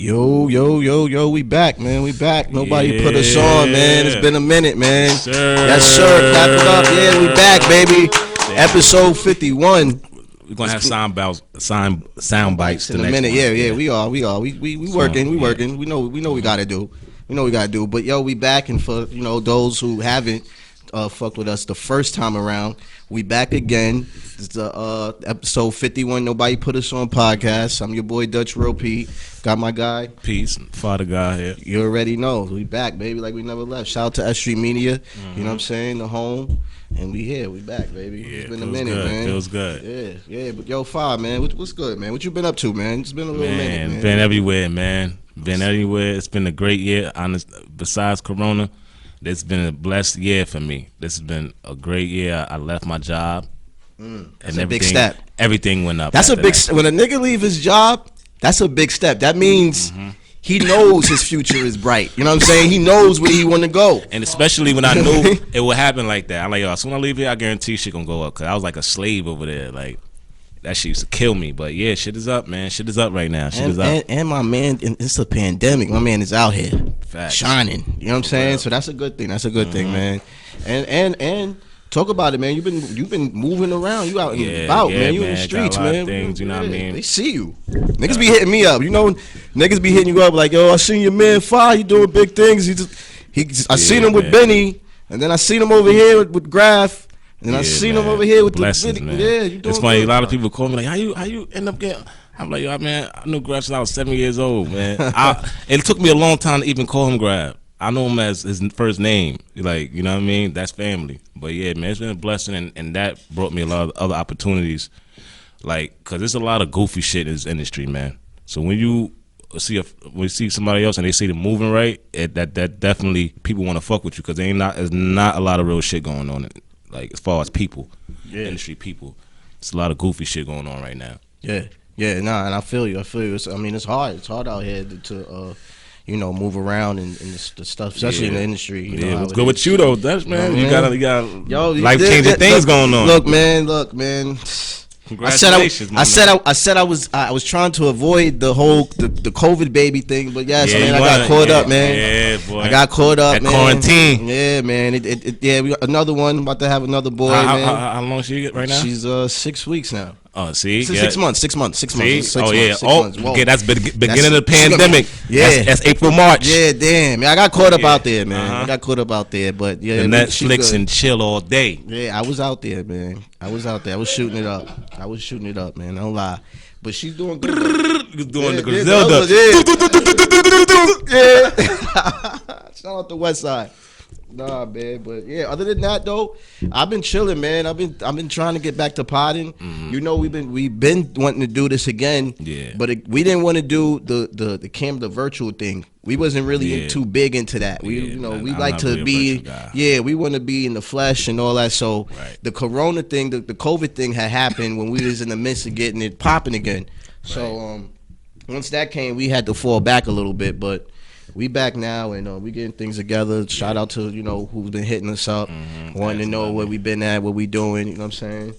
Yo, we back, man. We back. Nobody put us on, man. It's been a minute, man. Yes, sir. Yes, sir. Clap it up. Yeah, we back, baby. Episode 51. We're gonna have sound bites In a minute. Yeah, we are. We working. We working. We know we gotta do. But yo, we back, and for those who haven't fucked with us the first time around, we back again. It's episode 51. Nobody put us on podcast. I'm your boy Dutch Real Pete. Got my guy Peace, Father God here. You already know we back, baby, like we never left. Shout out to S Street Media. You know what I'm saying? The home. And we here, we back, baby. Yeah, it's been a minute, man. Feels good. Yeah. But yo, Five, man, what's good, man? What you been up to, man? It's been a little minute, man. Been everywhere, man. Been everywhere. It's been a great year. Besides Corona, this has been a blessed year for me. This has been a great year. I left my job. That's a big step. Everything went up. That's a big step. When a nigga leave his job, that's a big step. That means he knows his future is bright. You know what I'm saying? He knows where he want to go. And especially when I knew it would happen like that. I'm like, yo, as soon as I leave here, I guarantee shit gonna go up. Because I was like a slave over there. Like, that shit used to kill me. But yeah, shit is up, man. Shit is up right now. Shit is up. And my man, it's a pandemic. My man is out here. Facts. Shining. You know what I'm saying? Well. So that's a good thing. That's a good thing, man. And talk about it, man. You've been moving around. You out and about, man. You in the streets, got a lot man. of things, you know what I mean? They see you. Niggas be hitting me up. Niggas be hitting you up like, yo, I seen your man Fi. He doing big things. I seen him with Benny, and then I seen him over here with Graf, and then I seen him over here with Blessings, the man. Yeah, you doing it's funny. good, A lot of people call me like, how you end up getting? I'm like, yo, man, I knew Graf since I was 7 years old, man. It took me a long time to even call him Graf. I know him as his first name, like, you know what I mean? That's family. But yeah, man, it's been a blessing, and that brought me a lot of other opportunities, like, because there's a lot of goofy shit in this industry, man. So when you see somebody else and they see them moving right, that definitely people want to fuck with you, because there's not a lot of real shit going on, like, as far as people, industry people. It's a lot of goofy shit going on right now. Yeah, and I feel you. It's hard. It's hard out here to move around and the stuff, especially in the industry. What's good with you though, Dutch, man? You got life changing things going on. Look, man. Congratulations, I said I was trying to avoid the whole the COVID baby thing, but I got caught up, man. Yeah, boy. I got caught up, man. Quarantine. Yeah, man. We got another one. About to have another boy, man. How long she get right now? She's 6 weeks now. Oh, see, 6 months. 6 months. Okay, that's beginning of the pandemic. Yeah, that's April, March. Yeah, damn. I got caught up out there, man. I got caught up out there, but yeah, Netflix and chill all day. Yeah, I was out there, man. I was shooting it up, man. Don't lie. But she's doing good. Doing the Griselda. Yeah. Shout out the West Side. Nah, man, but yeah. Other than that, though, I've been chilling, man. I've been trying to get back to potting. We've been wanting to do this again. Yeah. But we didn't want to do the virtual thing. We wasn't really too big into that. We like to be. Yeah, we want to be in the flesh and all that. So the Corona thing, the COVID thing had happened when we was in the midst of getting it popping again. So once that came, we had to fall back a little bit, but. We back now, and we getting things together. Shout out to who's been hitting us up, wanting to know where we been at, what we doing. You know what I'm saying?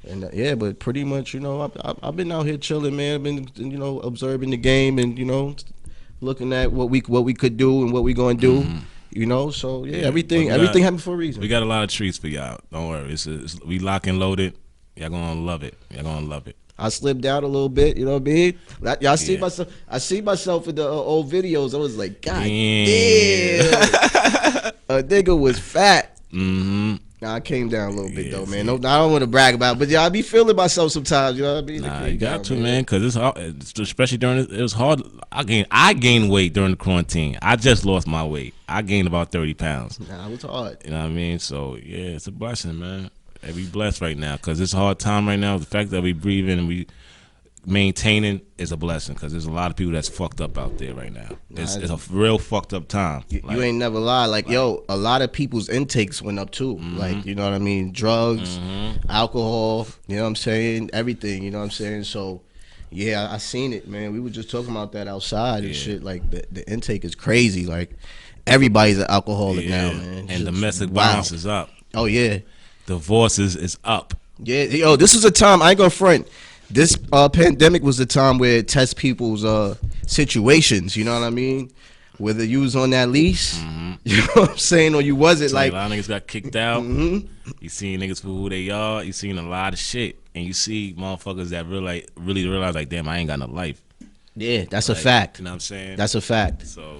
And but pretty much, I've been out here chilling, man. I've been observing the game and looking at what we could do and what we gonna do. So everything happened for a reason. We got a lot of treats for y'all. Don't worry, we lock and loaded. Y'all gonna love it. I slipped down a little bit, you know what I mean? I see myself in the old videos. I was like, God damn. A nigga was fat. Nah, I came down a little bit though, man. No, I don't want to brag about it, but I be feeling myself sometimes, you know what I mean? Nah, you got to, man, because it's hard, especially it was hard. I gained weight during the quarantine. I just lost my weight. I gained about 30 pounds. Nah, it was hard. You know what I mean? So, yeah, it's a blessing, man. And we blessed right now because it's a hard time right now. The fact that we breathing and we maintaining is a blessing because there's a lot of people that's fucked up out there right now. It's a real fucked up time. You ain't never lie. A lot of people's intakes went up too. Like, you know what I mean? Drugs, alcohol, you know what I'm saying? Everything, you know what I'm saying? So, yeah, I seen it, man. We were just talking about that outside and shit. Like, the intake is crazy. Like, everybody's an alcoholic now, man. And domestic violence is up. Oh, yeah. Divorces is up. Yeah, this is a time, I ain't gonna front. this pandemic was the time where it tests people's situations. You know what I mean? Whether you was on that lease, you know what I'm saying, or you wasn't. So like a lot of niggas got kicked out. You seen niggas for who they are. You seen a lot of shit, and you see motherfuckers that really realize like, damn, I ain't got no life. Yeah, that's a fact. You know what I'm saying? That's a fact. So,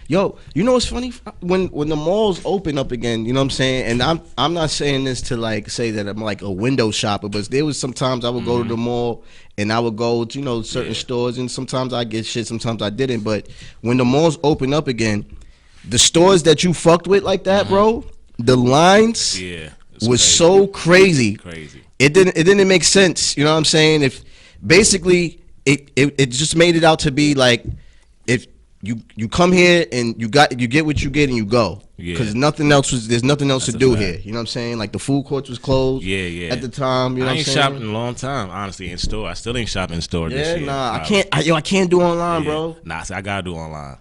yo, you know what's funny? When the malls open up again, you know what I'm saying? And I'm not saying this to like say that I'm like a window shopper, but there was sometimes I would go to the mall and I would go to, you know, certain stores, and sometimes I get shit, sometimes I didn't. But when the malls open up again, the stores that you fucked with like that, bro, the lines was so crazy. It didn't make sense. You know what I'm saying? If basically it just made it out to be like, if you come here and you get what you get and you go, because there's nothing else to do here. You know what I'm saying? Like the food courts was closed at the time. You know I what I'm ain't saying? shopping in a long time, honestly, in store. I still ain't shopping in store this year. Nah, I can't do online, bro. Nah, see, I gotta do online.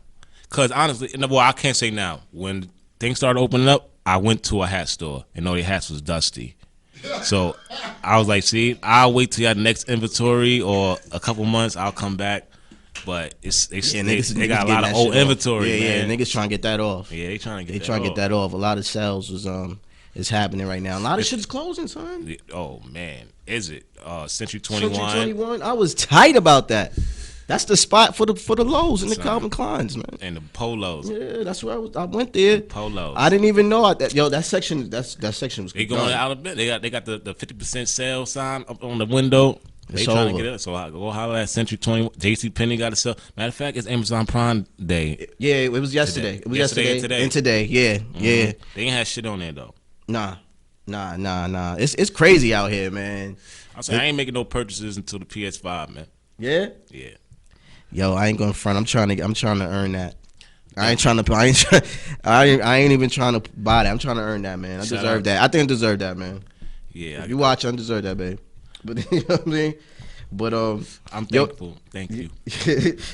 Cause honestly, well, I can't say now. When things started opening up, I went to a hat store and all the hats was dusty. So I was like, see, I'll wait till your next inventory or a couple months. I'll come back. But they got a lot of old inventory. Yeah, niggas trying to get that off. Yeah, they trying to get that off. A lot of sales is happening right now. A lot of shit is closing, son. Oh man, is it? Century 21. Century 21. I was tight about that. That's the spot for the lows and the Calvin Kleins, man. And the polos. Yeah, that's where I went there. Polos. I didn't even know that section. That section was. They going out a bit. They got the 50% sale sign up on the window. They trying to get it. So I go holler at Century 21. JCPenney got to sell. Matter of fact, it's Amazon Prime Day. Yeah, it was yesterday. It was yesterday and today. Yeah, yeah. They ain't had shit on there though. Nah. It's crazy out here, man. I ain't making no purchases until the PS5, man. Yeah. Yeah. Yo, I ain't going front. I'm trying to earn that. I ain't even trying to buy that. I'm trying to earn that, man. I deserve that. I think I deserve that, man. Yeah. If you watch, I deserve that, babe. But you know what I mean? But I'm thankful. Thank you.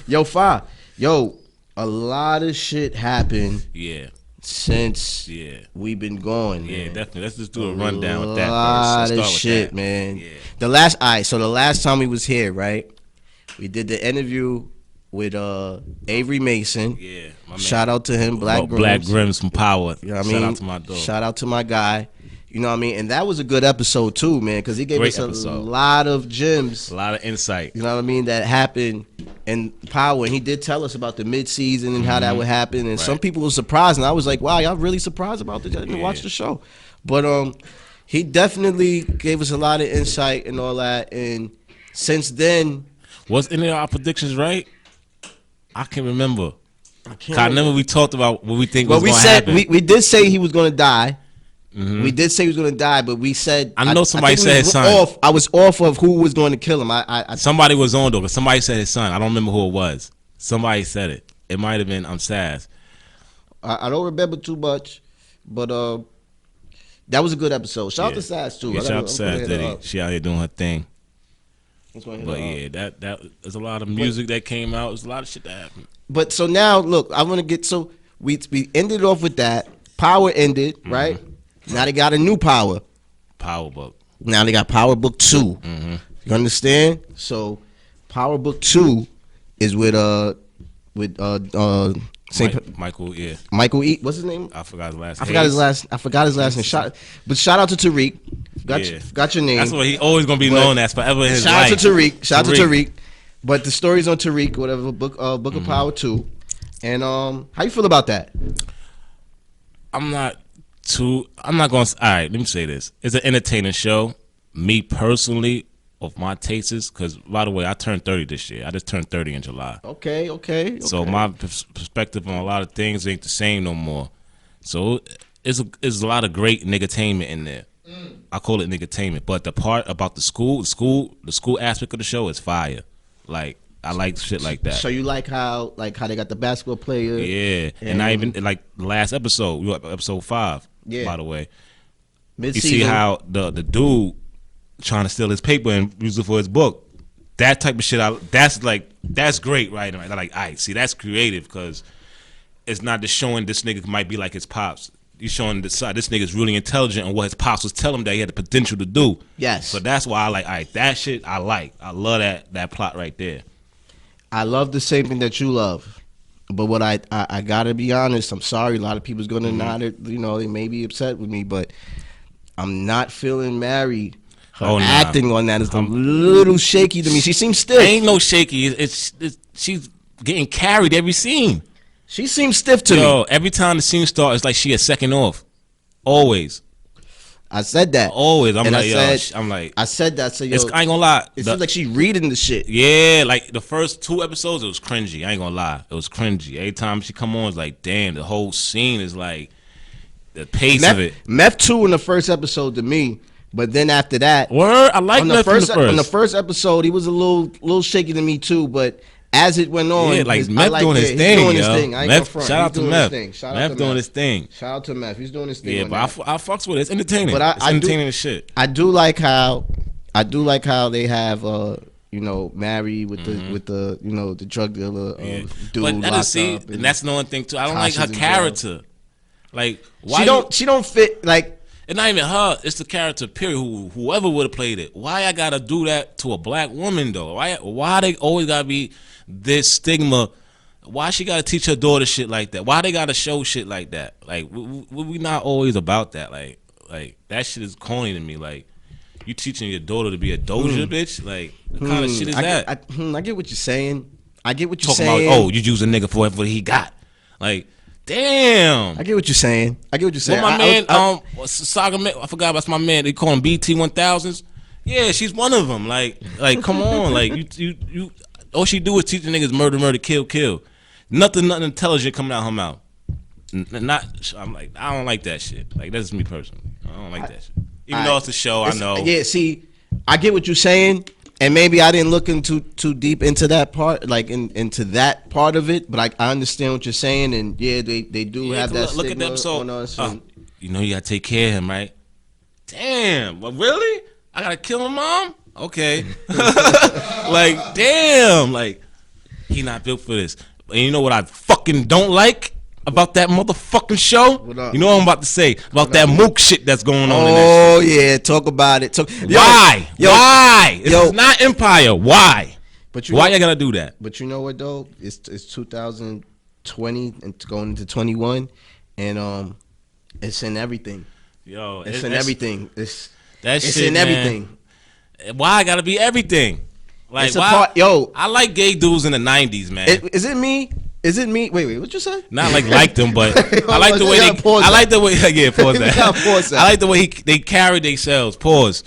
Yo, Fa. Yo, a lot of shit happened. Yeah. Since we've been going. Yeah, definitely. Let's just do a rundown with that. A lot of shit, man. Yeah. The last time we was here, right? We did the interview with Avery Mason. Yeah, my man. Shout out to him, Black Grims. Black Grims from Power. You know what I mean? Shout out to my dog. Shout out to my guy. You know what I mean? And that was a good episode too, man, because he gave us a lot of gems. A lot of insight. You know what I mean? That happened in Power. And he did tell us about the mid-season and how that would happen. And some people were surprised. And I was like, wow, y'all really surprised about this? I didn't watch the show. But he definitely gave us a lot of insight and all that. And since then... Was any of our predictions right? I can't remember. I remember we talked about what we think was going to happen. We did say he was going to die. We did say he was going to die, but we said... I know somebody said his son. I was off of who was going to kill him. Somebody was on, though, because somebody said his son. I don't remember who it was. Somebody said it. It might have been Saz. I don't remember too much, but that was a good episode. Shout out to Saz, too. Yeah, shout out to Saz, Diddy. She out here doing her thing. But yeah, that there's a lot of music that came out. There's a lot of shit that happened. But so now, look, I want to get... So we ended off with that. Power ended, right? Now they got a new Power Book. Now they got Power Book 2. You understand? So Power Book 2 is with Michael, yeah. Michael E. What's his name? I forgot his last name. I forgot his last name. Shout out to Tariq. Got your name. That's what he always gonna be known as forever in his life. Shout out to Tariq. But the story's on Tariq, whatever, Book of Power 2. And how you feel about that? I'm not gonna. All right, let me say this. It's an entertaining show. Me personally, of my tastes, because by the way, I turned 30 this year. I just turned 30 in July. Okay. So my perspective on a lot of things ain't the same no more. So it's a lot of great niggertainment in there. I call it niggertainment. But the part about the school aspect of the show is fire. Like, I like shit like that. So you like how they got the basketball player? Yeah, and I even like the last episode. We were at episode 5. Yeah. By the way, mid-season. You see how the dude trying to steal his paper and use it for his book. That type of shit. That's great, right? Like, all right, see, that's creative because it's not just showing this nigga might be like his pops. you showing the side. This nigga's really intelligent and what his pops was telling him that he had the potential to do. Yes. So that's why I like. All right, that shit I like. I love that plot right there. I love the same thing that you love. But what I gotta be honest, I'm sorry, a lot of people's gonna not, they may be upset with me, but I'm not feeling Mary. Her acting on that is a little shaky to me. She seems stiff. Ain't no shaky. It's she's getting carried every scene. She seems stiff to me. Every time the scene starts, it's like she a second off. Always. I said that. Always. I said that. So, I ain't gonna lie. It seems like she reading the shit. Yeah, like the first 2 episodes, it was cringy. I ain't gonna lie. It was cringy. Every time she come on, it's like, damn, the whole scene is like, the pace of it. Meth 2 in the first episode to me, but then after that. Word, I like Meth in the first. On the first episode, he was a little shaky to me too, but as it went on, yeah, like Meth doing his thing, doing his thing. I ain't gonna front. Shout out to Meth. Meth doing his thing. Shout out to Meth. He's doing his thing. Yeah, but I fucks with it. It's entertaining. But it's entertaining as shit. I do like how they have Mary with the the drug dealer dude. But and that's the only thing too. I don't like her character. Like why she don't fit like. It's not even her. It's the character, period. Whoever would have played it. Why I gotta do that to a black woman though? Why they always gotta be this stigma? Why she gotta teach her daughter shit like that? Why they gotta show shit like that? Like we not always about that. Like that shit is corny to me. Like you teaching your daughter to be a doja bitch. Like what kind of shit is that? I get what you're saying. I get what you're talking saying. about. Oh, you use a nigga for what he got. Like. Damn. I get what you're saying. Well, my man, Saga, I forgot about my man. They call him BT 1000s. Yeah, she's one of them. Like, come on, like you. All she do is teach the niggas murder, kill. Nothing intelligent coming out her mouth. I'm like, I don't like that shit. Like that's me personally. I don't like that shit. Even though it's a show, I know. Yeah, see, I get what you're saying. And maybe I didn't look too deep into that part, like into that part of it. But I understand what you're saying, and yeah, they do have that. Look at the episode. On us you know you gotta take care of him, right? Damn, well, really? I gotta kill my mom? Okay. Like, damn, like he not built for this. And you know what I fucking don't like about that motherfucking show? You know what I'm about to say about that mook shit that's going on in that shit. Yeah, talk about it. Why? Why? It's not Empire. Why? Why you gotta do that? But you know what though? It's 2020 and going into 21, and it's in everything. Yo, it's in everything. It's shit, in everything. Why I gotta be everything? Like it's why? I like gay dudes in the 90s, man. Is it me? Is it me? Wait, what you say? Not like them, but I like the way I like the way. Yeah, pause that. I like the way they carry themselves. Pause.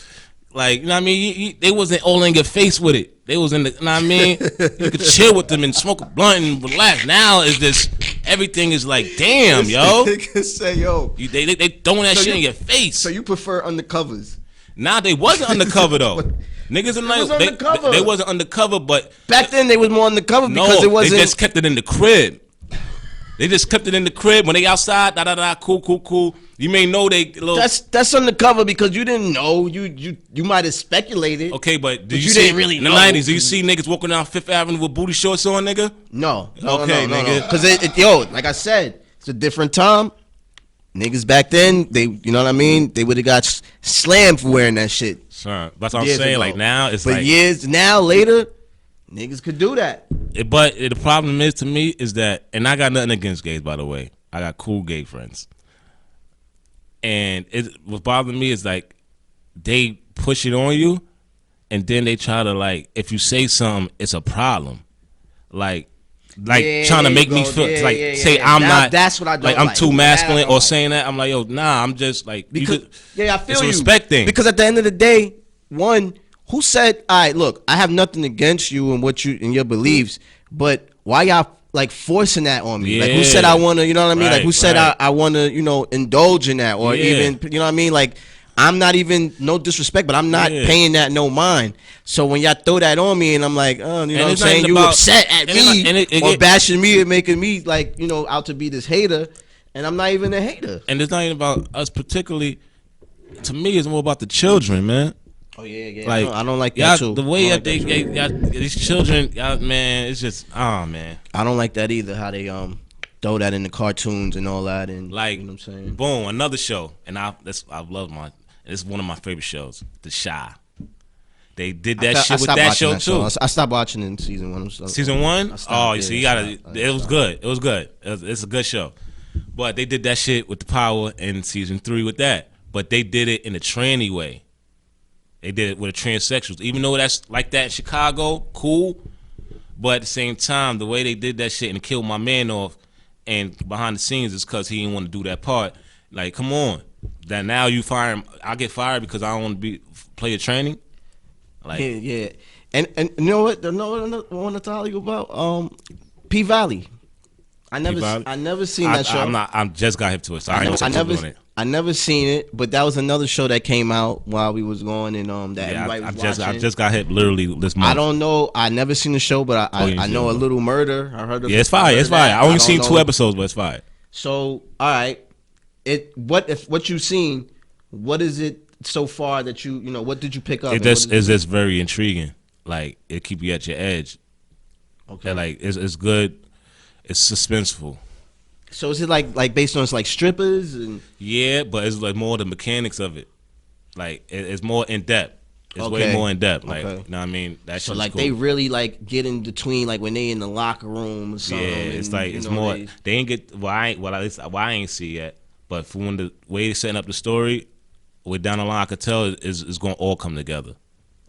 Like, you know what I mean? They wasn't all in your face with it. They was in the, you know what I mean? You could chill with them and smoke a blunt and relax. Now it's just everything is like, damn, yo. Say, yo. They throwing that shit in your face. So you prefer undercovers? Nah, they wasn't undercover though. Niggas in like they wasn't undercover, but back then they was more undercover because it wasn't. They just kept it in the crib. They just kept it in the crib when they outside. Cool. You may know they little. That's undercover because you didn't know. You might have speculated. Okay, but you didn't really know. In the 90s, do you see niggas walking down Fifth Avenue with booty shorts on, nigga? No. Okay, nigga. Because like I said, it's a different time. Niggas back then, you know what I mean? They would have got slammed for wearing that shit. Sure. That's what I'm saying. Ago. Like now, it's but years now later, niggas could do that. But the problem is to me is that, and I got nothing against gays, by the way. I got cool gay friends. And what bothers me is like they push it on you, and then they try to like if you say something, it's a problem. Like trying to make me feel say I'm not. That's what I don't like. I'm too masculine or saying that. I'm like, yo, nah. I'm just like because I feel it's you. A respect thing. Because at the end of the day, one who said, all right, look, I have nothing against you and what you and your beliefs, but why y'all like forcing that on me? Yeah. Like who said I want to? You know what I mean? Right, like who said I want to? Indulge in that or even you know what I mean? Like. I'm not even, no disrespect, but I'm not paying that no mind. So when y'all throw that on me and I'm like, oh, you know what I'm saying? You upset at me or bashing me and making me like, out to be this hater. And I'm not even a hater. And it's not even about us particularly. To me, it's more about the children, man. Oh, yeah. Like, I don't like that too. The way that these children, man, it's just, oh, man. I don't like that either, how they throw that in the cartoons and all that, and like, you know what I'm saying? Boom, another show, and I love it's one of my favorite shows, The Shy. They did that shit with that show too. I stopped watching in season 1. Season 1? Oh, you see, you gotta. It was good. It was good. It's a good show. But they did that shit with the power in season 3 with that. But they did it in a tranny way. They did it with the transsexuals. Even though that's like that in Chicago, cool. But at the same time, the way they did that shit and killed my man off, and behind the scenes is because he didn't want to do that part. Like, come on. That now you fire him. I get fired because I don't want to play a tranny. Like, yeah. And you know what? I want to tell you about P Valley. I never seen that show. I just got hip to it, so I never seen it, but that was another show that came out while we was going, and that everybody was watching. I just got hip literally this month. I don't know. I never seen the show, but I know A Little Murder. I heard of it's fire. It's fire. I only seen 2 episodes, but it's fire. So, all right, what you seen? What is it so far that you know? What did you pick up? It's just very intriguing. Like, it keep you at your edge. Okay, and like it's good. It's suspenseful. So is it like based on like strippers and? Yeah, but it's like more the mechanics of it. Like it's more in depth. It's way more in depth. Like, you know what I mean? That so like cool. They really like get in between, like when they in the locker room or something. Yeah, it's like it's more. They ain't get. At least I ain't see yet. But for when the way they setting up the story, with down the line, I could tell is going to all come together.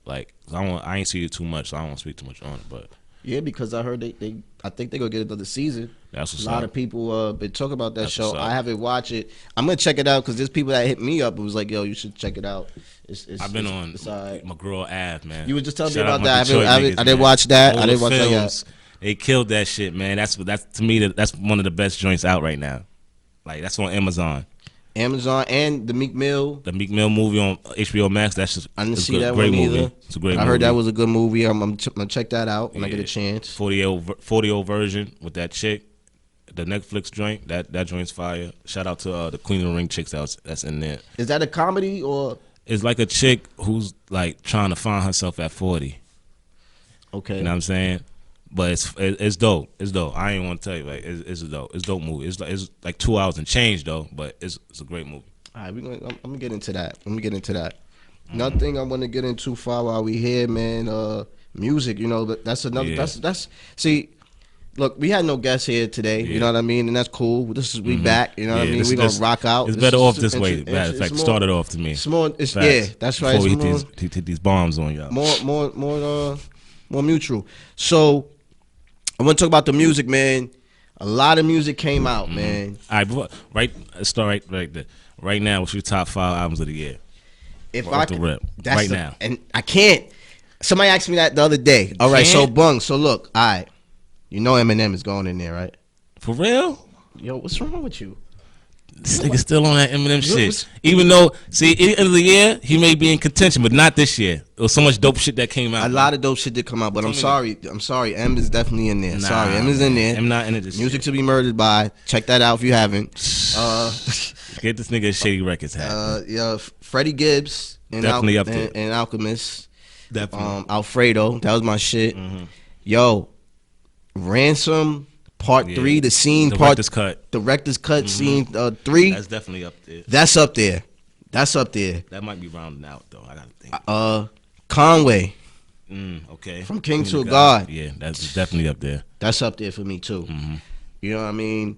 Like, I ain't see it too much, so I don't want to speak too much on it. But yeah, because I heard I think they're gonna get another season. That's what's a lot of people been talking about that show. I haven't watched it. I'm gonna check it out because there's people that hit me up. It was like, yo, you should check it out. I've been on McGraw Ave, man. You were just telling me about that. I didn't watch that. I didn't watch that yet. They killed that shit, man. That's to me that's one of the best joints out right now. Like, that's on Amazon and the Meek Mill. The Meek Mill movie on HBO Max. That's just I didn't see that one either. It's a great movie. I heard that was a good movie. I'm gonna check that out when I get a chance. 40 version with that chick, the Netflix joint. That joint's fire. Shout out to the Queen of the Ring chicks that's in there. Is that a comedy or? It's like a chick who's like trying to find herself at 40. Okay. You know what I'm saying? But it's dope. It's dope. I ain't want to tell you, like, it's a dope. It's a dope movie. It's like 2 hours and change though, but it's a great movie. All right, I'm gonna get into that. Another thing I want to get into while we here, man. Music. You know, that's another. Yeah. That's. See, look, we had no guests here today. Yeah. You know what I mean, and that's cool. We back. You know what I mean. We gonna rock out. It's better off this way. Matter of fact, start it off to me. It's more. Yeah, that's right. Before we hit these bombs on y'all. More mutual. So I want to talk about the music, man. A lot of music came out, man. All right, let's start right there. Right now, what's your top 5 albums of the year? If I could, right now, and I can't. Somebody asked me that the other day. All right, so Bung. So look, all right, you know Eminem is going in there, right? For real? Yo, what's wrong with you? This nigga still on that Eminem shit. Even though, see, at the end of the year, he may be in contention, but not this year. There was so much dope shit that came out. A lot of dope shit did come out, but I'm sorry. M is definitely in there. Sorry, M is in there. I'm not into this Music to be murdered by. Check that out if you haven't. Get this nigga a Shady Records hat. Yeah, Freddie Gibbs and definitely up there. And Alchemist. Definitely. Alfredo, that was my shit. Yo, Ransom. Part 3, the scene. Director's cut. Director's cut scene 3. That's definitely up there. That's up there. That might be rounding out though. I gotta think. Conway. Okay. From King to a God. Yeah, that's definitely up there. That's up there for me too. You know what I mean?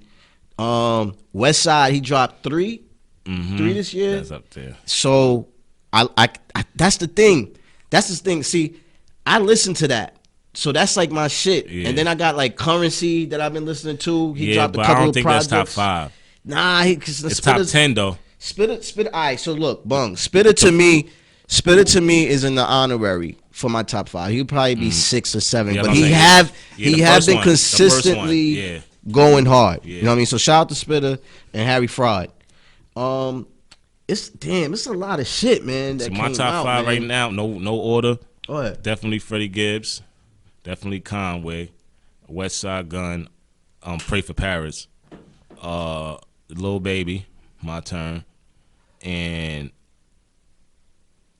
West Side, he dropped 3. 3 this year. That's up there. So I that's the thing. See, I listen to that. So that's like my shit. Yeah. And then I got like Currency that I've been listening to. He dropped a couple of projects. I don't think that's top 5. Nah, it's top 10 though. Spitter. All right, so look, Bung. Spitter to me is in the honorary for my top 5. He'll probably be 6 or 7, but he have been consistently going hard. Yeah. You know what I mean? So shout out to Spitter and Harry Fraud. It's a lot of shit, man. So my top 5 right now, no order. Go ahead. Definitely Freddie Gibbs. Definitely Conway, West Side Gun, Pray for Paris, Lil Baby, My Turn, and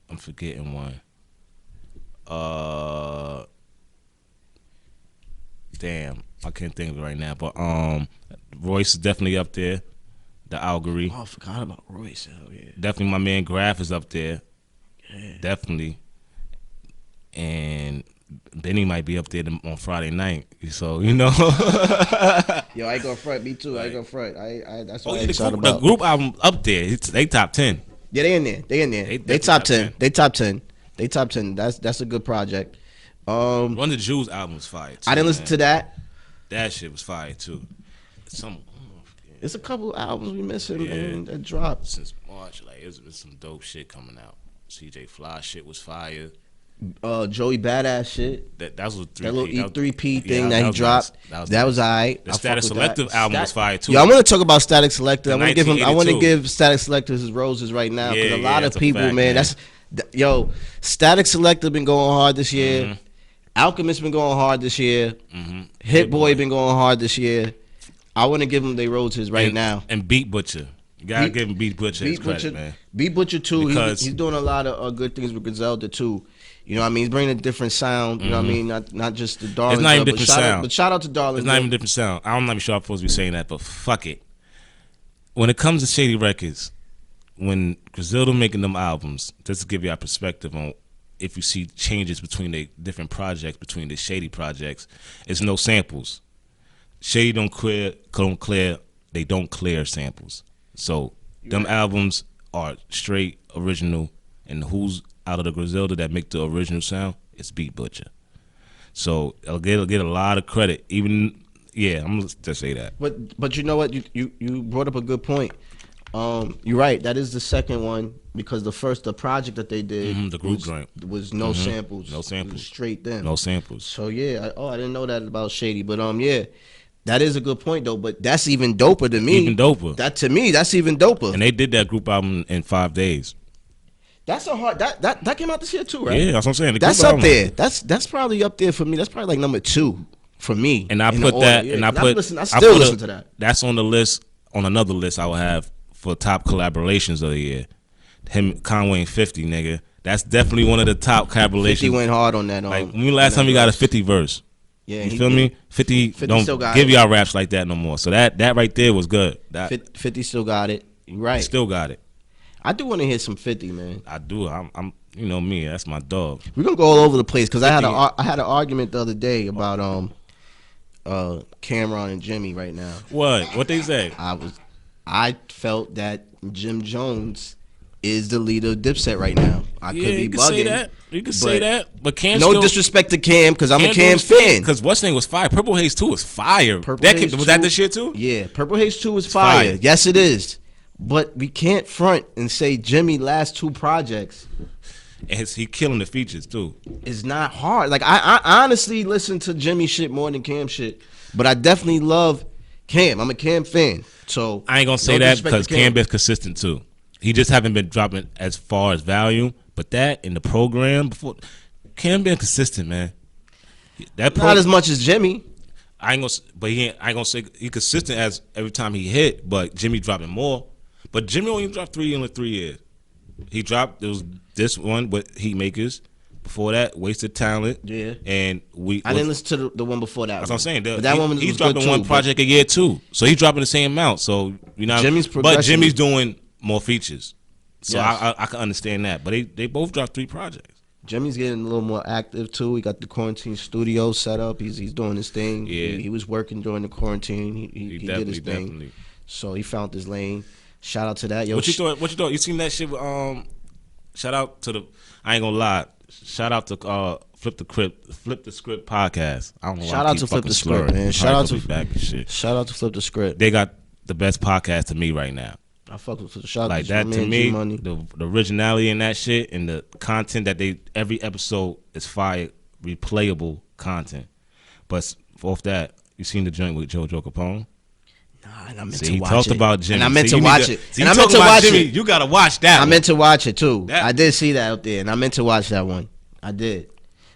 I'm forgetting one. Damn, I can't think of it right now. But Royce is definitely up there. The Algory. Oh, I forgot about Royce. Hell yeah. Definitely my man Graf is up there. Yeah. Definitely. And Benny might be up there on Friday night. So, you know. Yo, I ain't gonna front. Me too. I ain't gonna front. That's what I the excited group, about. the group album up there. They top 10. Yeah, they in there. They in there. They top 10. They top 10. They top 10. That's a good project. Run the Jewels album was fire too. I didn't listen to that. That shit was fire too. It's a couple albums we missing, man, that dropped since March. Like it's some dope shit coming out. CJ Fly shit was fire. Joey Badass shit. That was a 3P. That little E3P thing that he dropped. Nice. That was alright. The Static Selective album was fire too. Yo, I want to talk about Static Selective. I want to 1982. give Static Selective his roses right now because a lot of people, fact, man. Static Selective been going hard this year. Mm-hmm. Alchemist been going hard this year. Mm-hmm. Hit Boy been going hard this year. I want to give them their roses right now. And Beat Butcher. You gotta give him Beat Butcher his credit, man. Beat Butcher too. He's doing a lot of good things with Griselda too. You know what I mean? He's bringing a different sound. You know what I mean? Not just the Darling. It's not even different sound. But shout out to Darling. It's not even different sound. I'm not even sure I'm supposed to be saying that, but fuck it. When it comes to Shady Records, when Griselda making them albums, just to give you our perspective on if you see changes between the different projects, between the Shady projects, it's no samples. Shady don't clear samples. So them albums are straight original, and who's out of the Griselda that make the original sound? It's Beat Butcher. So I'll get a lot of credit. Even I'm gonna just say that. But you know what? You brought up a good point. You're right. That is the second one because the project that they did, the group joint was no samples. No samples. It was straight them. No samples. So yeah. I didn't know that about Shady, but yeah. That is a good point though, but that's even doper to me. Even doper. That to me, that's even doper. And they did that group album in 5 days. That's a hard that came out this year too, right? Yeah, that's what I'm saying. That's up there. That's probably up there for me. That's probably like number 2 for me. And I put that. Yeah. And I still listen to that. That's on the list. On another list I will have for top collaborations of the year. Him, Conway, and 50, nigga. That's definitely one of the top collaborations. 50 went hard on that. Like when last time you got a 50 verse? Yeah, you feel me? 50 don't give y'all raps like that no more. So that right there was good. 50 still got it. You right. Still got it. I do want to hear some 50, man. I do. I'm you know me. That's my dog. We're gonna go all over the place because I had an argument the other day about Cameron and Jimmy right now. What they say? I felt that Jim Jones is the leader of Dipset right now. I could be bugging. Say that. You can say that, but Cam. No disrespect to Cam because I'm a Cam fan. Because what's name was fire. Purple Haze 2 was fire. Was that this shit too? Yeah, Purple Haze 2 was fire. Yes, it is. But we can't front and say Jimmy last 2 projects. And he killing the features too. It's not hard. Like I honestly listen to Jimmy shit more than Cam shit, but I definitely love Cam. I'm a Cam fan. So I ain't gonna say that because Cam been consistent too. He just haven't been dropping as far as volume, but that in the program before, Cam been consistent, man. Not as much as Jimmy. I ain't gonna say he consistent as every time he hit, but Jimmy dropping more. But Jimmy only dropped 3 in 3 years. He dropped this one with Heatmakers. Before that, Wasted Talent. Yeah. And I didn't listen to the one before that. That's what I'm saying. But that one was he's good dropping too, one project a year too. So he's dropping the same amount. So you know, but Jimmy's doing more features. So yes. I can understand that. But they both dropped 3 projects. Jimmy's getting a little more active too. He got the quarantine studio set up. He's doing his thing. Yeah. He was working during the quarantine. He did his thing. Definitely. So he found his lane. Shout out to that. Yo, what you thought? You seen that shit with shout out to I ain't gonna lie. Shout out to Flip the Script podcast. I don't know. Shout out to Flip the Script, man. Shout out to Flip the Script. They got the best podcast to me right now. I fuck with shout like out that to me. The originality in that shit and the content that every episode is fire, replayable content. But off that, you seen the joint with JoJo Capone? Nah, and I meant to watch it. He talked about Jimmy. And I meant to watch it. And I meant to watch it. You gotta watch that. I meant to watch it too. I did see that out there, and I meant to watch that one. I did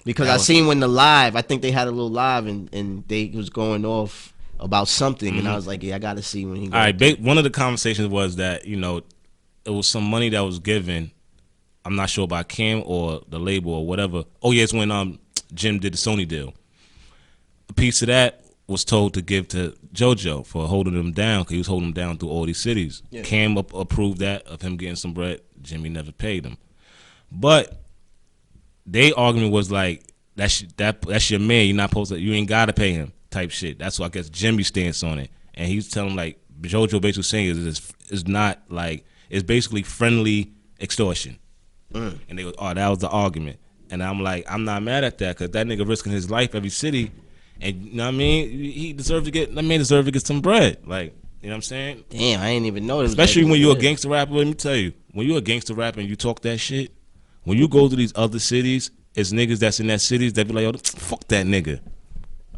because I seen when I think they had a little live, and they was going off about something, and I was like, yeah, I got to see when he. All right, one of the conversations was that it was some money that was given. I'm not sure by Kim or the label or whatever. Oh yeah, it's when Jim did the Sony deal. A piece of that was told to give to JoJo for holding him down because he was holding him down through all these cities. Yeah. Cam approved that of him getting some bread. Jimmy never paid him. But their argument was like, that's your man. You're not supposed to. You ain't gotta pay him. Type shit. That's why I guess Jimmy's stance on it. And he's telling like JoJo basically saying is not like it's basically friendly extortion. And they was that was the argument. And I'm like, I'm not mad at that because that nigga risking his life every city, and you know what I mean. He deserves to get. That man deserves to get some bread. Like, you know what I'm saying? Damn, I ain't even know this. Especially when you're a gangster rapper. Let me tell you, when you're a gangster rapper and you talk that shit, when you go to these other cities, it's niggas that's in that cities that be like, yo, fuck that nigga.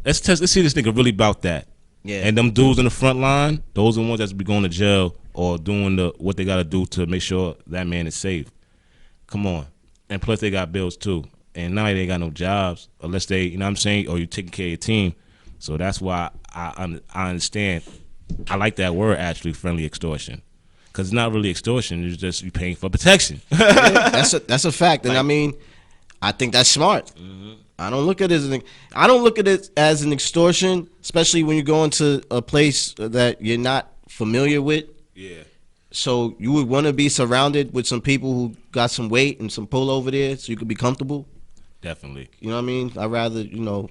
Let's see this nigga really about that. Yeah. And them dudes in the front line, those are the ones that's be going to jail or doing what they got to do to make sure that man is safe. Come on. And plus they got bills too. And now they ain't got no jobs unless they, you know what I'm saying, or you taking care of your team. So that's why I understand. I like that word actually, friendly extortion. Because it's not really extortion. It's just you paying for protection. Yeah, that's a fact. And I mean, I think that's smart. Mm-hmm. I don't look at it as an extortion, especially when you go into a place that you're not familiar with. Yeah. So you would want to be surrounded with some people who got some weight and some pull over there, so you could be comfortable. Definitely. You know what I mean? I'd rather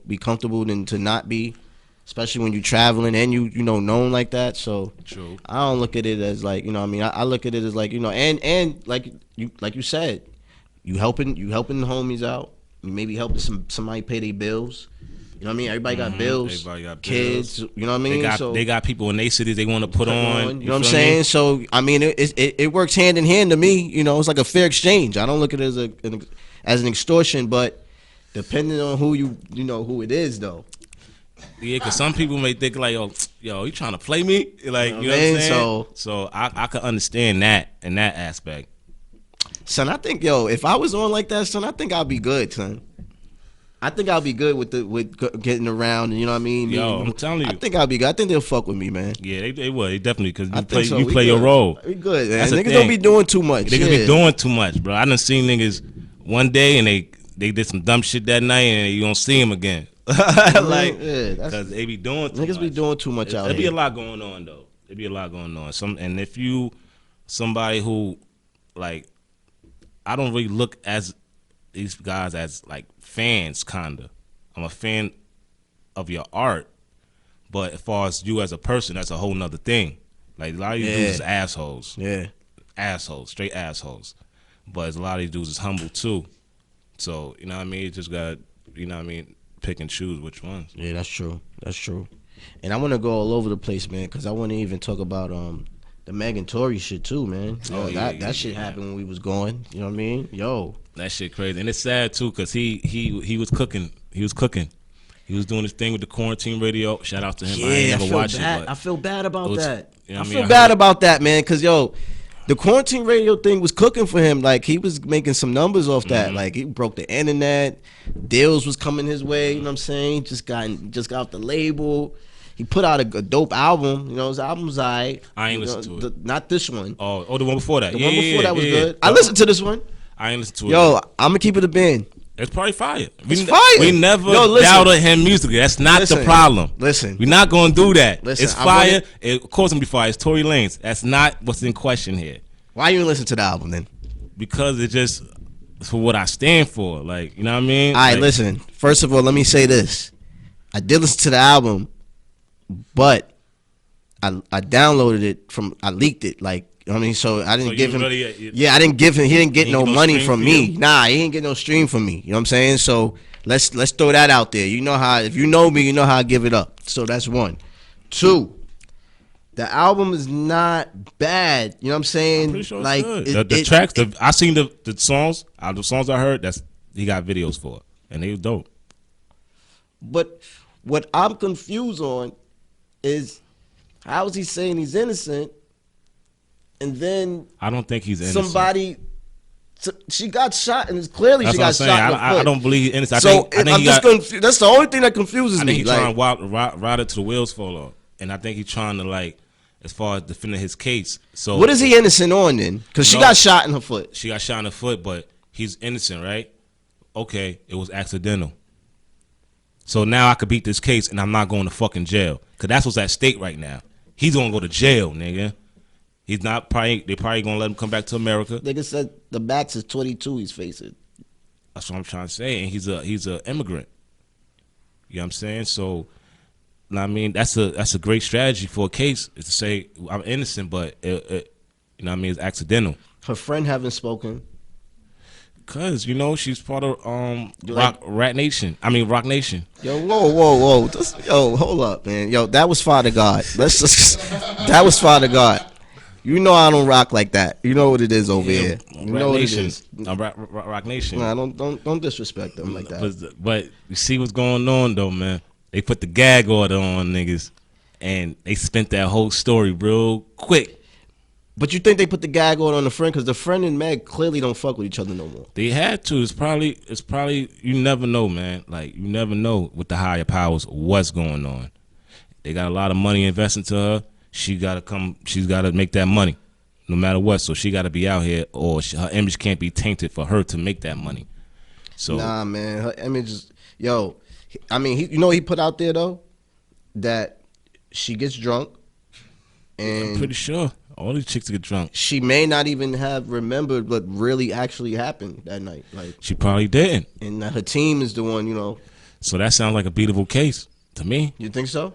be comfortable than to not be, especially when you're traveling and you known like that. So true. I don't look at it as like what I mean. I look at it as like and like you said, you helping the homies out. Maybe helping somebody pay their bills. You know what I mean? Everybody got bills. Everybody got kids. Bills. You know what I mean? They got people in their cities they want to put on. You know what I'm saying? So I mean, it works hand in hand to me. It's like a fair exchange. I don't look at it as an extortion, but depending on who who it is though. Yeah, because some people may think like, yo, you trying to play me? Like, you know what I'm saying? So I can understand that in that aspect. Son, I think, if I was on like that, son, I think I'll be good, son. I think I'll be good with getting around, and you know what I mean? Yo, I'm telling you. I think I'll be good. I think they'll fuck with me, man. Yeah, they will. They definitely, because you play your role. We good, man. Niggas don't be doing too much. Niggas be doing too much, bro. I done seen niggas one day, and they did some dumb shit that night, and you don't see them again. Like, because they be doing too much. Niggas be doing too much out here. There be a lot going on, though. There be a lot going on. And if you, somebody who, like, I don't really look as these guys as like fans, kinda. I'm a fan of your art, but as far as you as a person, that's a whole nother thing. Like a lot of these dudes is assholes. Yeah, assholes, straight assholes. But a lot of these dudes is humble too. So you know what I mean. You just got pick and choose which ones. Yeah, that's true. That's true. And I want to go all over the place, man, because I want to even talk about the Megan Tory shit too, man. That shit happened when we was going. You know what I mean? That shit crazy, and it's sad too, cause he was cooking. He was cooking. He was doing his thing with the quarantine radio. Shout out to him. Yeah, I feel bad about that. You know I feel bad about that, man, cause the quarantine radio thing was cooking for him. Like he was making some numbers off that. Mm-hmm. Like he broke the internet. Deals was coming his way. You know what I'm saying? Just got off the label. He put out a dope album. His album's I ain't listened to it. Not this one. Oh, the one before that. The one before that was good. I listened to this one. I ain't listened to it. Yo, I'm gonna keep it a band. It's probably fire. It's fire. We never doubted him musically. That's not the problem. Listen. We're not gonna do that. It's fire. Of course it's gonna be fire. It's Tory Lanez. That's not what's in question here. Why you didn't listen to the album then? Because it's for what I stand for. Like, you know what I mean? All right, listen. First of all, let me say this. I did listen to the album, but I downloaded it I leaked it, like, you know what I mean? So I didn't give him. I didn't give him. He didn't get no money from me. Nah, he didn't get no stream from me. You know what I'm saying? So let's throw that out there. You know how, if you know me, you know how I give it up. So that's one. Two, the album is not bad. You know what I'm saying? I'm pretty sure like the tracks. I seen the songs. The songs I heard. He got videos for, and they was dope. But what I'm confused on is how is he saying he's innocent? And then I don't think he's innocent. She got shot, and it's clearly she got shot in the foot. I don't believe he's innocent. I'm just confused. That's the only thing that confuses me. I think he's trying to ride it to the wheels fall off, and I think he's trying to, like, as far as defending his case. So what is he innocent on then? Because she got shot in her foot. She got shot in her foot, but he's innocent, right? Okay, it was accidental. So now I could beat this case and I'm not going to fucking jail. Cause that's what's at stake right now. He's gonna go to jail, nigga. He's not probably. They probably gonna let him come back to America. Nigga said the max is 22. He's facing. That's what I'm trying to say. And he's a immigrant. You know what I'm saying? So, I mean, that's a great strategy for a case is to say I'm innocent, but you know what I mean, it's accidental. Her friend haven't spoken. Cause she's part of Rock Nation. Yo, whoa. Yo, hold up, man. Yo, that was Father God. That was Father God. You know I don't rock like that. You know what it is over here. You know what it is. Rock Nation. Nah, don't disrespect them like that. But you see what's going on though, man. They put the gag order on niggas, and they spent that whole story real quick. But you think they put the gag order on the friend because the friend and Meg clearly don't fuck with each other no more. They had to. It's probably you never know, man. Like you never know with the higher powers what's going on. They got a lot of money invested to her. She gotta come. She's gotta make that money, no matter what. So she gotta be out here, or her image can't be tainted for her to make that money. So nah, man, her image is I mean, he put out there though that she gets drunk, and I'm pretty sure all these chicks get drunk. She may not even have remembered what really actually happened that night. Like she probably didn't, and her team is the one, So that sounds like a beatable case to me. You think so?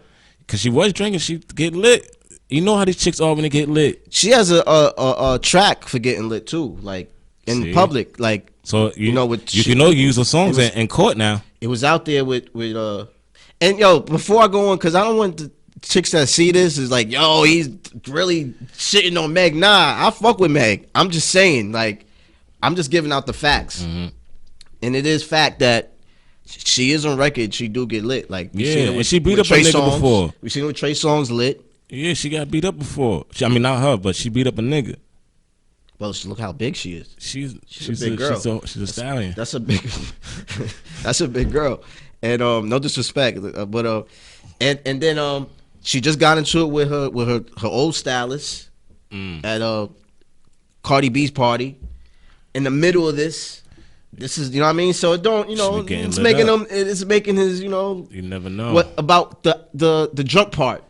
Cause she was drinking, she get lit. You know how these chicks are when they get lit. She has a track for getting lit too, like in public, like so you use her songs in court now. It was out there with and before I go on, cause I don't want the chicks that see this is like, yo, he's really shitting on Meg. Nah, I fuck with Meg. I'm just saying, like, I'm just giving out the facts, and it is fact that she is on record. She do get lit, like and she beat up a nigga before. We seen her with Trey Songz lit. Yeah, she got beat up before. I mean, not her, but she beat up a nigga. Well, look how big she is. She's a big girl. She's a stallion. That's a big. That's a big girl. And no disrespect, but and then she just got into it with her old stylist at Cardi B's party. In the middle of this is what I mean. So it don't it's making his You never know. What about the drunk part?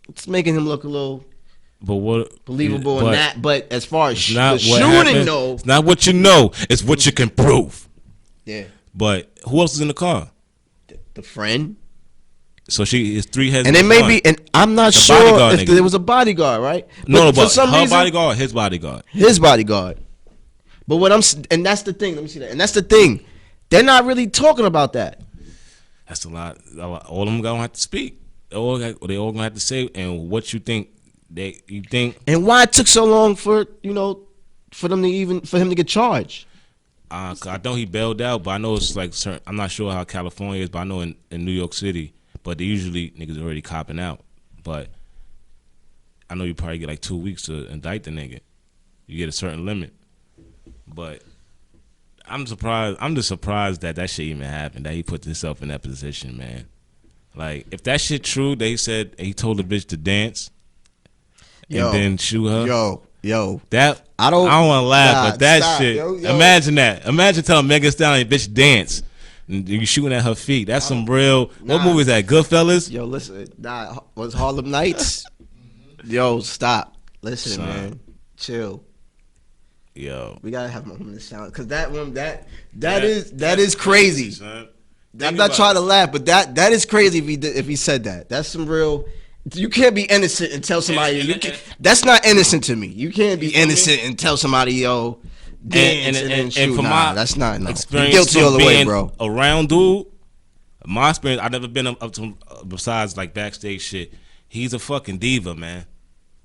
It's making him look a little believable in that. But as far as the shooting, though, it's not what you know. It's what you can prove. Yeah. But who else is in the car? The friend. So she is three heads. And it may be, and I'm not sure if there was a bodyguard, right? But for some reason, bodyguard, his bodyguard. His bodyguard. But and that's the thing. Let me see that. And that's the thing. They're not really talking about that. That's a lot. All of them gonna have to speak. They all gonna have to say, and what you think you think. And why it took so long for him to get charged. I know he bailed out, but I know it's like certain. I'm not sure how California is, but I know in New York City, but they usually niggas already copping out. But I know you probably get like 2 weeks to indict the nigga. You get a certain limit, but I'm surprised. I'm just surprised that shit even happened. That he put himself in that position, man. Like if that shit true, they said he told the bitch to dance and then shoot her. Yo, that I don't want to laugh, but that shit. Yo. Imagine that. Imagine telling Megan Thee Stallion, bitch, dance. And you shooting at her feet. That's some real. What movie is that? Goodfellas. Yo, listen. Was Harlem Nights? Yo, stop. Listen, man. Chill. Yo, we gotta have a moment of silence because that one that is crazy. Son. I'm not trying to laugh, but that is crazy if he said that. That's some real. You can't be innocent and tell somebody that's not innocent to me. You can't be innocent and tell somebody yo dance and shoot. For that's not experience. You're guilty all the way, bro. Around dude, my experience, I've never been up to besides like backstage shit. He's a fucking diva, man.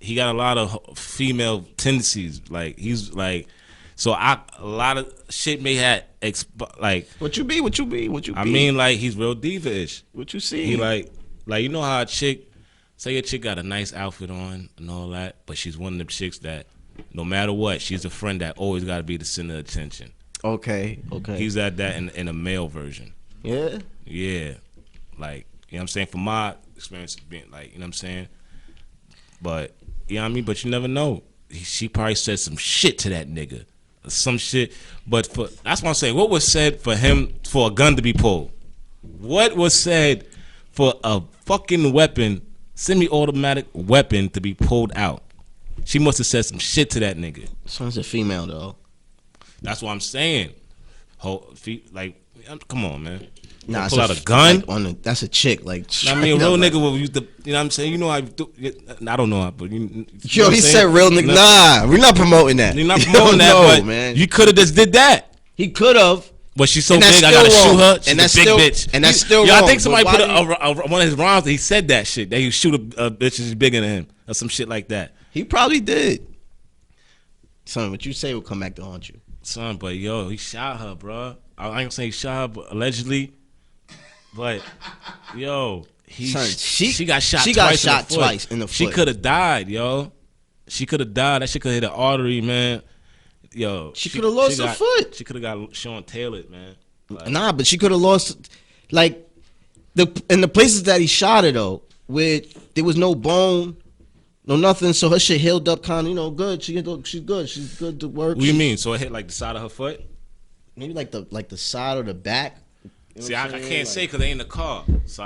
He got a lot of female tendencies. Like he's like. So a lot of shit may have like what you be. I mean, like he's real diva-ish. What you see? He like you know how a chick, say a chick got a nice outfit on and all that, but she's one of them chicks that no matter what, she's a friend that always got to be the center of attention. Okay. He's at that in a male version. Yeah. Yeah, like you know what I'm saying. From my experience being like you know what I'm saying, but you know what I mean. But you never know. She probably said some shit to that nigga. Some shit, but that's what I'm saying. What was said for him for a gun to be pulled? What was said for a fucking weapon, semi-automatic weapon, to be pulled out? She must have said some shit to that nigga. Sounds a female though. That's what I'm saying. Like, come on, man. Nah, pull out a gun. Like that's a chick. Like, I mean, a real nigga will use the. You know what I'm saying? You know how. I don't know how, but yo, he said real nigga. Nah, we're not promoting that. You're not promoting that, but man, you could have just did that. He could have. But she's so big, I gotta shoot her. She's and that's a big still, bitch. And that's still wrong. I think somebody put one of his rhymes that he said that shit. That he shoot a bitch who's bigger than him or some shit like that. He probably did. Son, what you say will come back to haunt you. Son, but yo, he shot her, bro. I ain't gonna say he shot her, but allegedly. But yo, she got shot. She twice got shot twice in the foot. She could have died, yo. She could have died. That shit could have hit an artery, man. Yo, she could have lost her foot. She could have got Sean Taylor, man. Like, nah, but she could have lost, like, in the places that he shot her though, where there was no bone, no nothing, so her shit healed up kind of, good. She's good. She's good to work. What do you mean? So it hit like the side of her foot? Maybe like the side or the back. You know See, I can't say because they in the car. So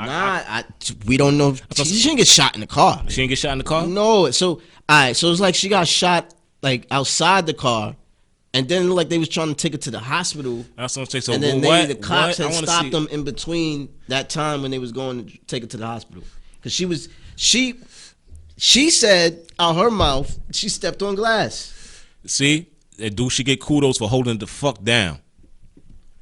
we don't know. She didn't get shot in the car. She didn't get shot in the car? No. So, all right. So it's like she got shot like outside the car, and then it looked like they was trying to take her to the hospital. That's what I'm saying. So and then the cops had stopped them in between that time when they was going to take her to the hospital because she said out her mouth she stepped on glass. See, that dude should get kudos for holding it the fuck down.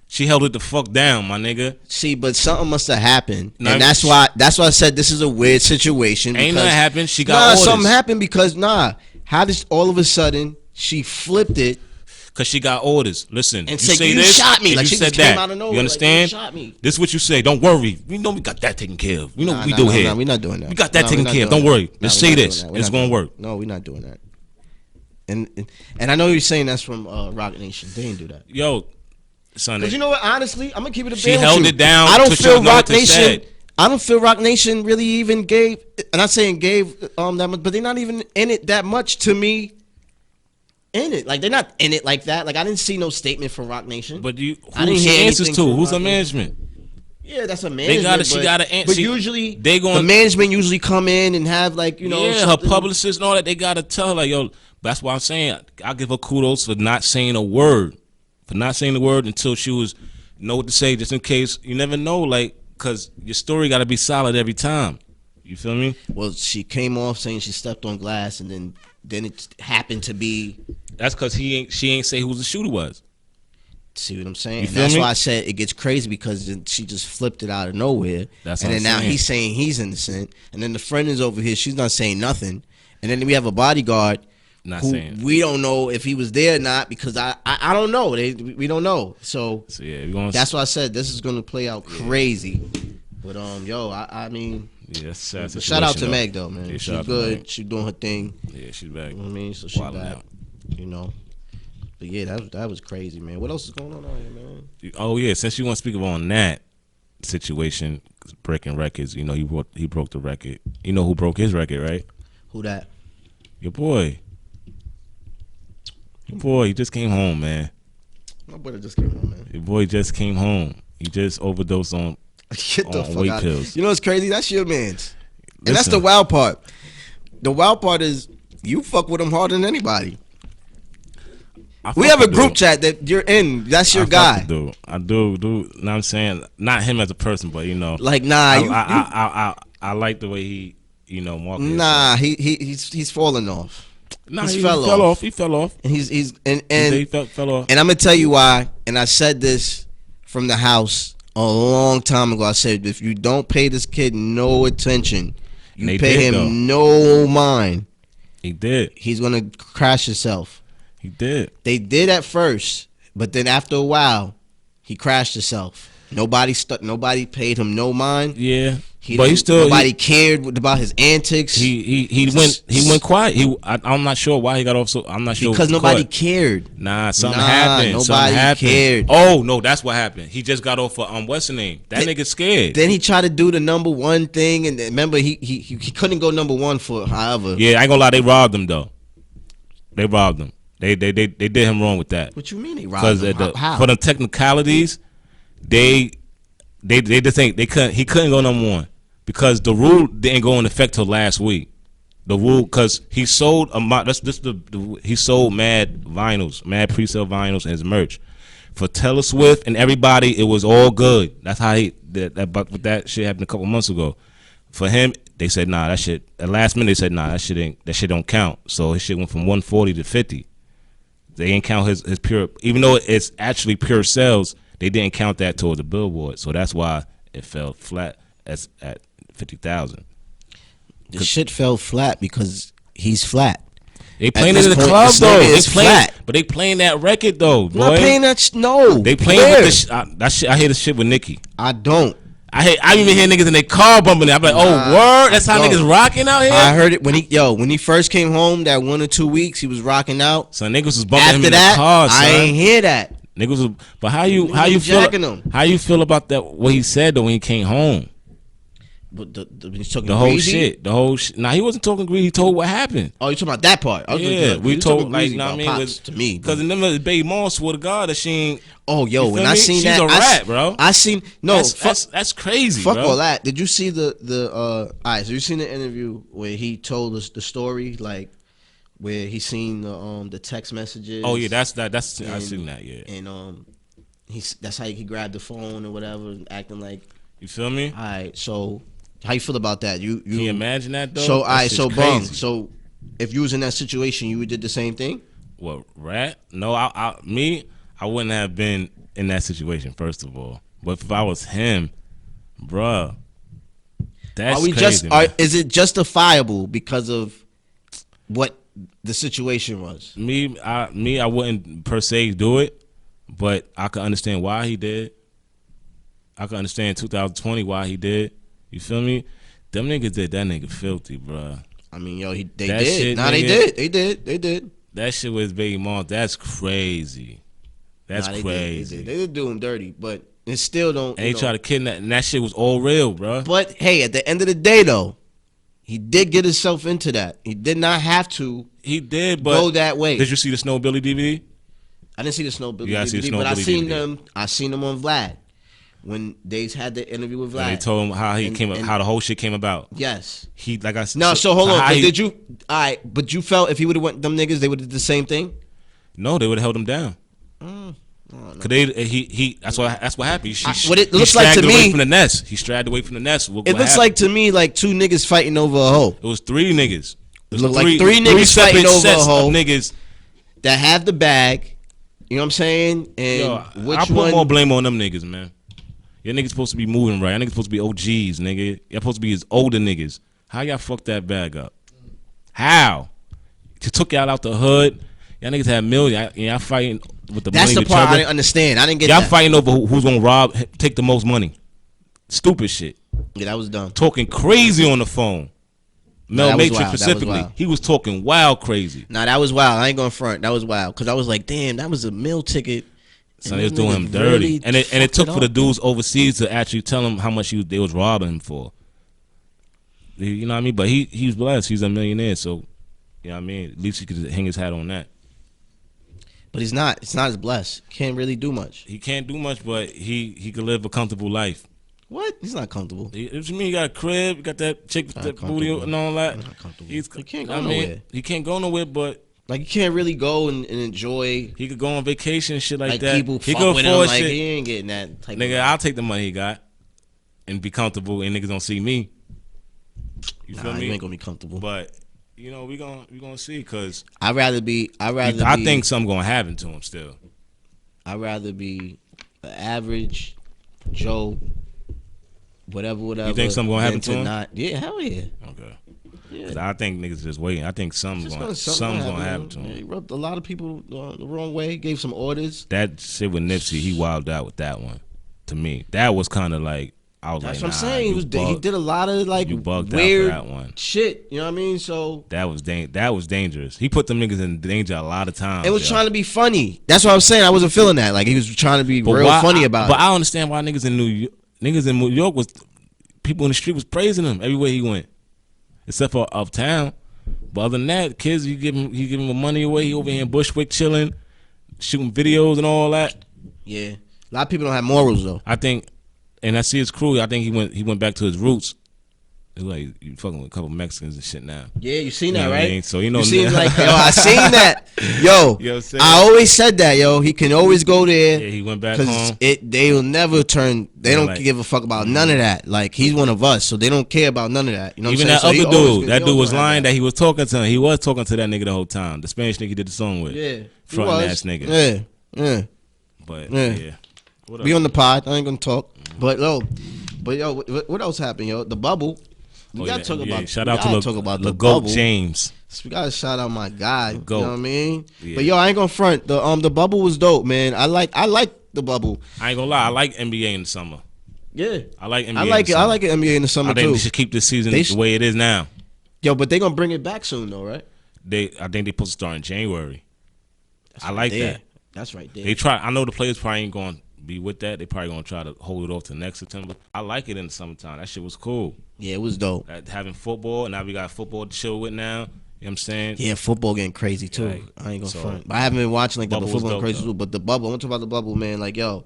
She held it the fuck down, my nigga. See, but something must have happened, and that's why I said this is a weird situation. Ain't nothing happened. She got orders. Something happened because how did all of a sudden she flipped it? Because she got orders. Listen, and you said say you this, shot me. Like you she said that. Out of nowhere, you understand? Like, you shot me. This is what you say. Don't worry. We know we got that taken care of. We know what we do here. We're not doing that. We got that taken care of. Don't worry. Just say this. It's gonna work. No, we're not doing that. And I know you're saying that's from Rock Nation. They didn't do that. Yo. Because you know what? Honestly, I'm gonna keep it a. She held it down. I don't feel Rock Nation. I don't feel Rock Nation really even gave. I'm not saying gave that much, but they're not even in it that much to me. In it, like they're not in it like that. Like I didn't see no statement from Rock Nation. But who she answers to? Who's the management? Yeah, that's a management. She got to answer. But usually, the management usually come in and have like her publicist and all that. They gotta tell her like, yo. That's why I'm saying I'll give her kudos for not saying a word. For not saying the word until she know what to say, just in case. You never know, like, because your story got to be solid every time. You feel me? Well, she came off saying she stepped on glass, and then it happened to be. That's because she ain't say who the shooter was. See what I'm saying? That's why I said it gets crazy because she just flipped it out of nowhere. That's and then now he's saying he's innocent, and then the friend is over here. She's not saying nothing, and then we have a bodyguard. We don't know if he was there or not because I don't know. We don't know. So yeah, that's why I said this is gonna play out crazy. But I mean, shout out to Meg though, man. Yeah, she's good. She's doing her thing. Yeah, she's back. You know what I mean, so she's back. But yeah, that was crazy, man. What else is going on out here, man? Oh yeah, since you want to speak on that situation, breaking records. He broke the record. You know who broke his record, right? Who that? Your boy. Your boy, he just came home, man. My boy just came home, man. Your boy just came home. He just overdosed on weight pills. You know what's crazy? That's your man's. And that's the wild part. The wild part is you fuck with him harder than anybody. We have a group chat that you're in. That's your guy. I do. Know what I'm saying? Not him as a person, but Like, I like the way he, walking. Nah, he's falling off. Nah, he fell off. He fell off. And he fell off. And I'm gonna tell you why. And I said this from the house a long time ago. I said if you don't pay this kid no attention, you pay him no mind. He did. He's gonna crash himself. He did. They did at first, but then after a while, he crashed himself. Nobody paid him no mind. Yeah. Nobody cared about his antics. He went quiet. I'm not sure why he got off. I'm not sure because nobody cared. Something happened. Nobody cared. Oh no, that's what happened. He just got off for what's the name? That nigga scared. Then he tried to do the number one thing, and remember he couldn't go number one for however. Yeah, I ain't gonna lie. They robbed him though. They robbed him. They did him wrong with that. What you mean they robbed him? How? For the technicalities, they they just think he couldn't go number one because the rule didn't go into effect till last week. The rule because he sold he sold mad vinyls, mad pre-sale vinyls and his merch. For Taylor Swift and everybody, it was all good. That's how that shit happened a couple months ago. For him, they said nah, that shit. At last minute, they said nah, that shit don't count. So his shit went from 140 to 50. They didn't count his pure, even though it's actually pure sales. They didn't count that towards the Billboard. So that's why it fell flat at 50,000. The shit fell flat because he's flat. They playing it in the club though. They playing, but they playing that record though. Boy. Not playing that. No, they playing with that shit. I hear the shit with Nicki. I don't. I even hear niggas in their car bumping it. I'm like, oh word, that's how niggas rocking out here. I heard it when he first came home. That 1 or 2 weeks he was rocking out. So niggas was bumping him in the car. Son. I ain't hear that. Niggas was, but how you feel about that? What he said though when he came home. But he's talking the whole shit. Nah, he wasn't talking greedy. He told what happened. Oh, you talking about that part? Yeah, we told like, you know what I mean? Pops, to me, because in them baby mom swore to God that she ain't. Oh, yo, when I seen she's that, a rat, bro. I seen that's crazy. Fuck bro. all that. Did you see the all right? So you seen the interview where he told us the story, like where he seen the text messages? Oh yeah, that's I seen that. Yeah, and that's how he grabbed the phone or whatever, acting like. You feel me? All right, so. How you feel about that? You can you imagine that though? So so if you was in that situation, you would did the same thing? What, rat? No, I wouldn't have been in that situation first of all. But if I was him, bruh, that's crazy. Is it justifiable because of what the situation was? I wouldn't per se do it, but I could understand why he did. I could understand 2020 why he did. You feel me? Them niggas did that nigga filthy, bro. I mean, yo, they did. They did. That shit with his baby mom, that's crazy. That's crazy. They did do him dirty, but it still don't. And they try to kidnap, and that shit was all real, bro. But hey, at the end of the day, though, he did get himself into that. He did not have to. He did, but go that way. Did you see the Snow Billy DVD? I didn't see the Snow Billy DVD, but I seen them. I seen them on Vlad. When they had the interview with Vlad, and they told him how he came up, how the whole shit came about. Yes, he like I said. No, so hold on. But did you? All right, but you felt if he would have went them niggas, they would have did the same thing. No, they would have held him down. Cause that's what happened. What it looks like to me, away from the nest. He strayed away from the nest. It looks like to me like two niggas fighting over a hoe. It was three niggas. It looked like three niggas fighting over a hoe. Niggas that have the bag. You know what I'm saying? And I put more blame on them niggas, man. Y'all niggas supposed to be moving right. Y'all niggas supposed to be OGs, nigga. Y'all supposed to be his older niggas. How y'all fucked that bag up? How? He took y'all out the hood. Y'all niggas had millions. Y'all fighting with the money. That's the part I didn't understand. I didn't get that. Y'all fighting over who's gonna take the most money. Stupid shit. Yeah, that was dumb. Talking crazy on the phone. Mel Matrix specifically. He was talking wild crazy. Nah, that was wild. I ain't going front. That was wild. Because I was like, damn, that was a meal ticket. So they was doing him dirty. And it took for the dudes overseas to actually tell him how much they was robbing him for. You know what I mean? But he was blessed. He's a millionaire. So, you know what I mean? At least he could hang his hat on that. But he's not. It's not as blessed. Can't really do much. He can't do much, but he could live a comfortable life. What? He's not comfortable. What you mean? He got a crib, got that chick with that booty and all that. He's not comfortable. He can't go nowhere. He can't go nowhere, but like you can't really go and enjoy. He could go on vacation and shit like that. People he fuck with him like he ain't getting that type nigga, I'll take the money he got and be comfortable and niggas don't see me. You feel me? You ain't gonna be comfortable. But you know, we gonna see because I think something gonna happen to him still. I'd rather be an average Joe, whatever. You think something gonna happen to him? Yeah, hell yeah. Okay. Yeah. I think niggas just waiting. I think something's gonna happen to him. He rubbed a lot of people the wrong way. Gave some orders. That shit with Nipsey, he wilded out with that one. To me, that was kind of like That's what I'm saying. He did a lot of like weird out for that one. Shit. You know what I mean? So that was dangerous. He put them niggas in danger a lot of times. It was trying to be funny. That's what I'm saying. I wasn't feeling that. Like he was trying to be funny about it. But I understand why niggas in New York was people in the street was praising him everywhere he went, except for uptown. But other than that, kids, you give him money away. He over here in Bushwick chilling, shooting videos and all that. Yeah, a lot of people don't have morals though. I think and I see his crew. I think he went back to his roots. It's like you fucking with a couple Mexicans and shit now. Yeah, you seen that, right? I mean? So you seen like, yo, I seen that. Yo, you know I always said that, yo. He can always go there. Yeah, he went back home. They'll never turn. They don't give a fuck about none of that. Like he's one of us, so they don't care about none of that. You know what I'm saying? Even that other dude, that dude was lying that he was talking to him. He was talking to that nigga the whole time. The Spanish nigga he did the song with. Yeah, front ass nigga. Yeah. But yeah. We on the pod. I ain't gonna talk. But yo, what else happened, yo? The bubble. We gotta talk about. Shout out to the GOAT James. So we gotta shout out my guy. You know what I mean? Yeah. But yo, I ain't gonna front. The bubble was dope, man. I like the bubble. I ain't gonna lie. I like NBA in the summer. Yeah, I like NBA. I like it NBA in the summer too. I think they should keep this season the way it is now. Yo, but they gonna bring it back soon though, right? I think they supposed to start in January. I like that. That's right there. They try. I know the players probably ain't gonna be with that. They probably gonna try to hold it off to next September. I like it in the summertime. That shit was cool. Yeah, it was dope. Having football, and now we got football to chill with now. You know what I'm saying? Yeah, football getting crazy too. Right. I ain't gonna front. But I haven't been watching like the football crazy too. But the bubble, I want to talk about the bubble, man. Like, yo,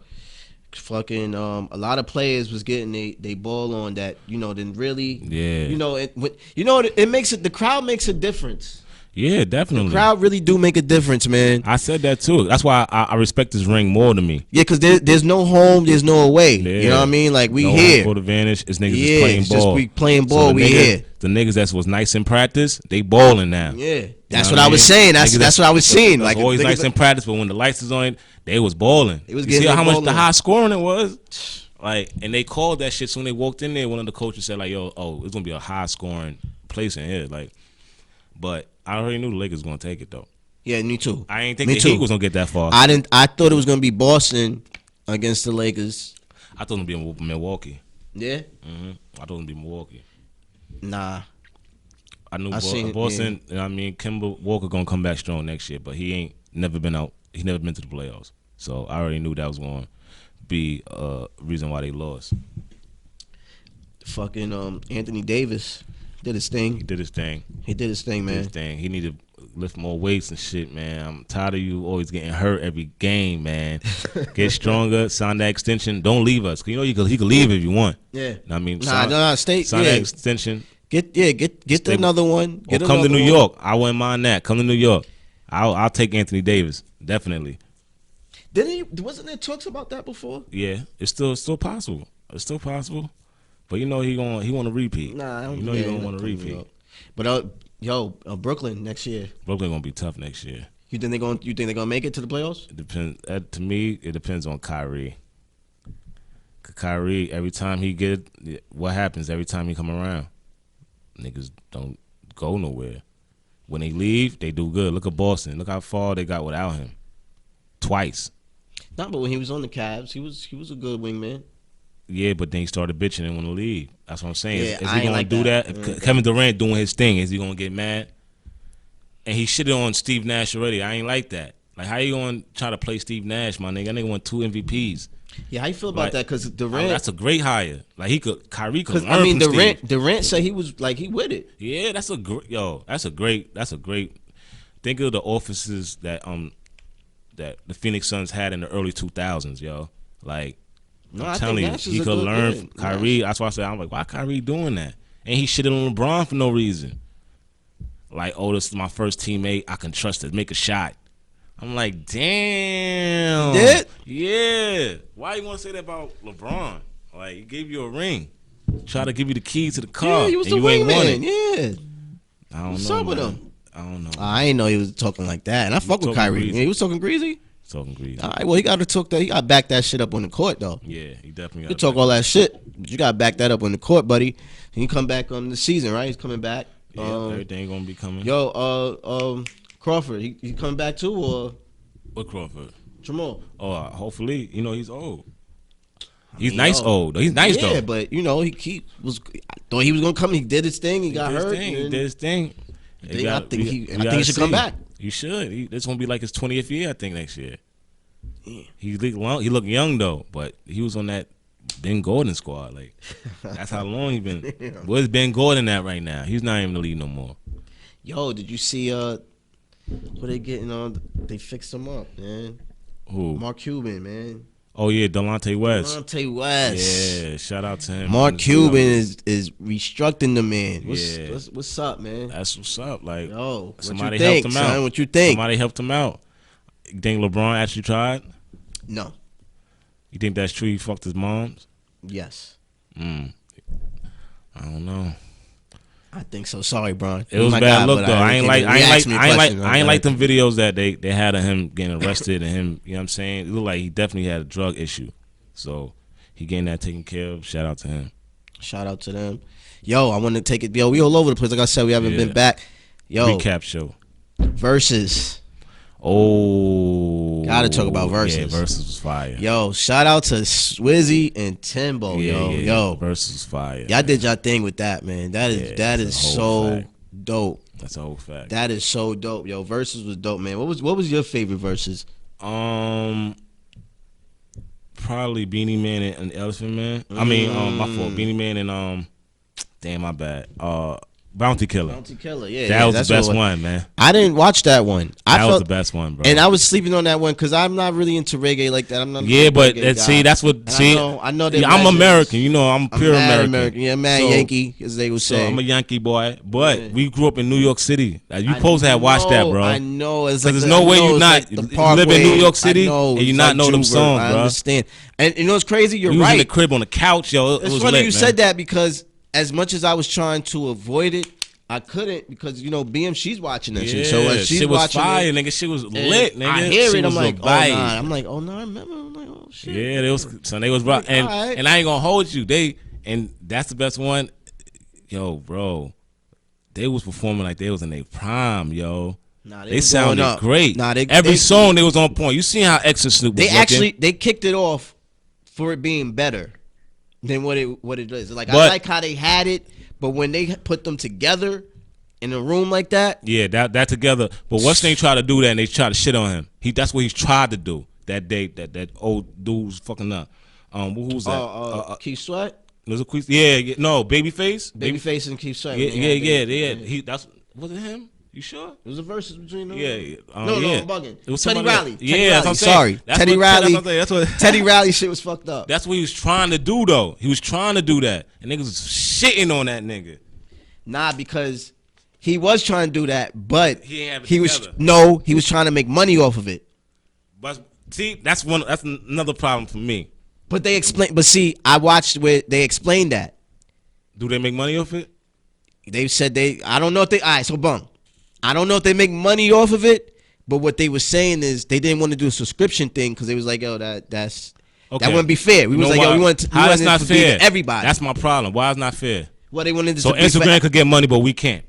fucking a lot of players was getting they ball on that, didn't really. Yeah. It makes it, the crowd makes a difference. Yeah, definitely. The crowd really do make a difference, man. I said that too. That's why I respect this ring more to me. Yeah, because there's no home, there's no away. Yeah. You know what I mean? Like, we here. No advantage. It's niggas just playing ball. We playing ball, we here. The niggas that was nice in practice, they balling now. Yeah. That's what I was saying. That's what I was seeing. Like, always nice in practice, but when the lights is on, they was balling. You see how much the high scoring it was? Like, and they called that shit. So when they walked in there, one of the coaches said, like, it's going to be a high scoring place in here. Like, but I already knew the Lakers was gonna take it though. Yeah, me too. I ain't think the Heat was gonna get that far. I thought it was gonna be Boston against the Lakers. I thought it was gonna be Milwaukee. Yeah. I thought it was gonna be Milwaukee. Nah. I knew Boston. Yeah. I mean, Kemba Walker gonna come back strong next year, but he ain't never been out. He never been to the playoffs, so I already knew that was gonna be a reason why they lost. Fucking Anthony Davis. Did his thing. He did his thing, man. He need to lift more weights and shit, man. I'm tired of you always getting hurt every game, man. Get stronger. Sign that extension. Don't leave us. Cause he could leave if you want. Yeah. I mean, stay. Sign that extension. Get another one. Or come to New York. I wouldn't mind that. Come to New York. I'll take Anthony Davis definitely. Wasn't there talks about that before? Yeah, it's still possible. It's still possible. But he want to repeat. Nah, I don't. He don't want to repeat. But Brooklyn next year. Brooklyn gonna be tough next year. You think they're gonna make it to the playoffs? It depends. To me, it depends on Kyrie. Kyrie, every time what happens every time he come around? Niggas don't go nowhere. When they leave, they do good. Look at Boston. Look how far they got without him. Twice. Nah, but when he was on the Cavs, he was a good wingman. Yeah, but then he started bitching and want to leave. That's what I'm saying. Yeah, is he going to do that? If Kevin Durant doing his thing, is he going to get mad? And he shitted on Steve Nash already. I ain't like that. Like, how you going to try to play Steve Nash, my nigga? That nigga won 2 MVPs. Yeah, how you feel about that? Because Durant, that's a great hire. Like Kyrie could learn from Steve. Durant said he was like he with it. Yeah, that's a great. Think of the offices that the Phoenix Suns had in the early 2000s, yo. Like. No, I'm telling you, he could learn from Kyrie. That's why I said, I'm like, why Kyrie doing that? And he shitted on LeBron for no reason. Like, this is my first teammate. I can trust it. Make a shot. I'm like, damn. You did? Yeah. Why you want to say that about LeBron? Like, he gave you a ring. Try to give you the keys to the car. Yeah, he was the wingman. Yeah. I don't What's know, up with man. him? I don't know. I ain't know he was talking like that. And I fuck with Kyrie. Yeah, he was talking greasy. Talking greasy. All right, well, he got to talk that. He got to back that shit up on the court, though. Yeah, he definitely got to talk all that shit. But you got to back that up on the court, buddy. He come back on the season, right? He's coming back. Yeah, everything gonna be coming. Yo, Crawford, he coming back too, or what Crawford? Jamal. Oh, hopefully, he's old. He's nice old. He's nice though. Yeah, but he was. I thought he was gonna come. He did his thing. He got hurt. He did his thing. I think he should come back. You should. It's gonna be like his 20th year, I think, next year. Yeah. He looked young though, but he was on that Ben Gordon squad. Like, that's how long he been. Yeah. Where's Ben Gordon at right now? He's not even in the league no more. Yo, did you see what they getting on? They fixed him up, man. Who? Mark Cuban, man. Oh yeah, Delonte West. Delonte West. Yeah, shout out to him. Mark Cuban is restructuring the man. What's up, man? That's what's up. Like, yo, somebody what you think, helped him out. Son? What you think? Somebody helped him out. You think LeBron actually tried? No. You think that's true? He fucked his moms? Yes. I don't know. I think so. Sorry, Bron. It was bad look though. I ain't like them videos that they had of him getting arrested and him. You know what I'm saying? It looked like he definitely had a drug issue. So he getting that taken care of. Shout out to him. Shout out to them. Yo, I want to take it. Yo, we all over the place. Like I said, we haven't been back. Yo, recap show. Versus. Oh, gotta talk about Versus. Yeah, Versus was fire. Yo, shout out to Swizzy and Timbo. Yo, Versus was fire. Y'all did y'all thing with that, man. That is so dope. That's a whole fact. That is so dope. Yo, Versus was dope, man. What was your favorite Versus? Probably Beanie Man and Elephant Man. I mean, my fault. Beanie Man and damn, my bad. Bounty Killer. Yeah. That was the best one, man. I didn't watch that one. That was the best one, bro. And I was sleeping on that one because I'm not really into reggae like that. I'm not. Yeah, but that's what. See, I know that. I'm American. You know, I'm pure American. Yeah, mad Yankee, as they would say. I'm a Yankee boy, but we grew up in New York City. You supposed to have watched that, bro. I know. Because there's no way you not live in New York City and you not know them songs, bro. I understand. And you know what's crazy? You're right. You was in the crib on the couch, yo. It was was funny lit, you said that because as much as I was trying to avoid it, I couldn't because BM she's watching that shit. So she's shit was watching fire, it, nigga. Shit was lit, nigga. I hear it. I'm like, oh nah. I remember. I'm like, oh shit. Yeah, they was rock, and I ain't gonna hold you. And that's the best one. Yo, bro, they was performing like they was in their prime, yo. Nah, they sounded great. Nah, every song they was on point. You seen how X and Snoop was they kicked it off for it being better than what it is. Like, I like how they had it. But when they put them together in a room like that, yeah, that together. But once they try to do that, and they try to shit on him, that's what he's tried to do that day. That old dude was fucking up. Who was that? Keith Sweat. Was it Keith? Yeah, no, Babyface. Babyface and Keith Sweat. Yeah. Was it him? You sure? It was a versus between them. Yeah. No, I'm bugging. It was Teddy Riley. That's what I'm saying. Sorry, Teddy Riley. Teddy Riley shit was fucked up. That's what he was trying to do, though. He was trying to do that, and niggas was shitting on that nigga. Nah, because he was trying to do that, but he was trying to make money off of it. But see, that's another problem for me. But they explain. But see, I watched where they explained that. Do they make money off it? They said I don't know if they. All right, so bum. I don't know if they make money off of it, but what they were saying is they didn't want to do a subscription thing because they was like, yo, that's okay. That wouldn't be fair. We was like, yo, we want to. That's not fair. Everybody. That's my problem. Why is not fair? Well, they wanted to. So Instagram could get money, but we can't.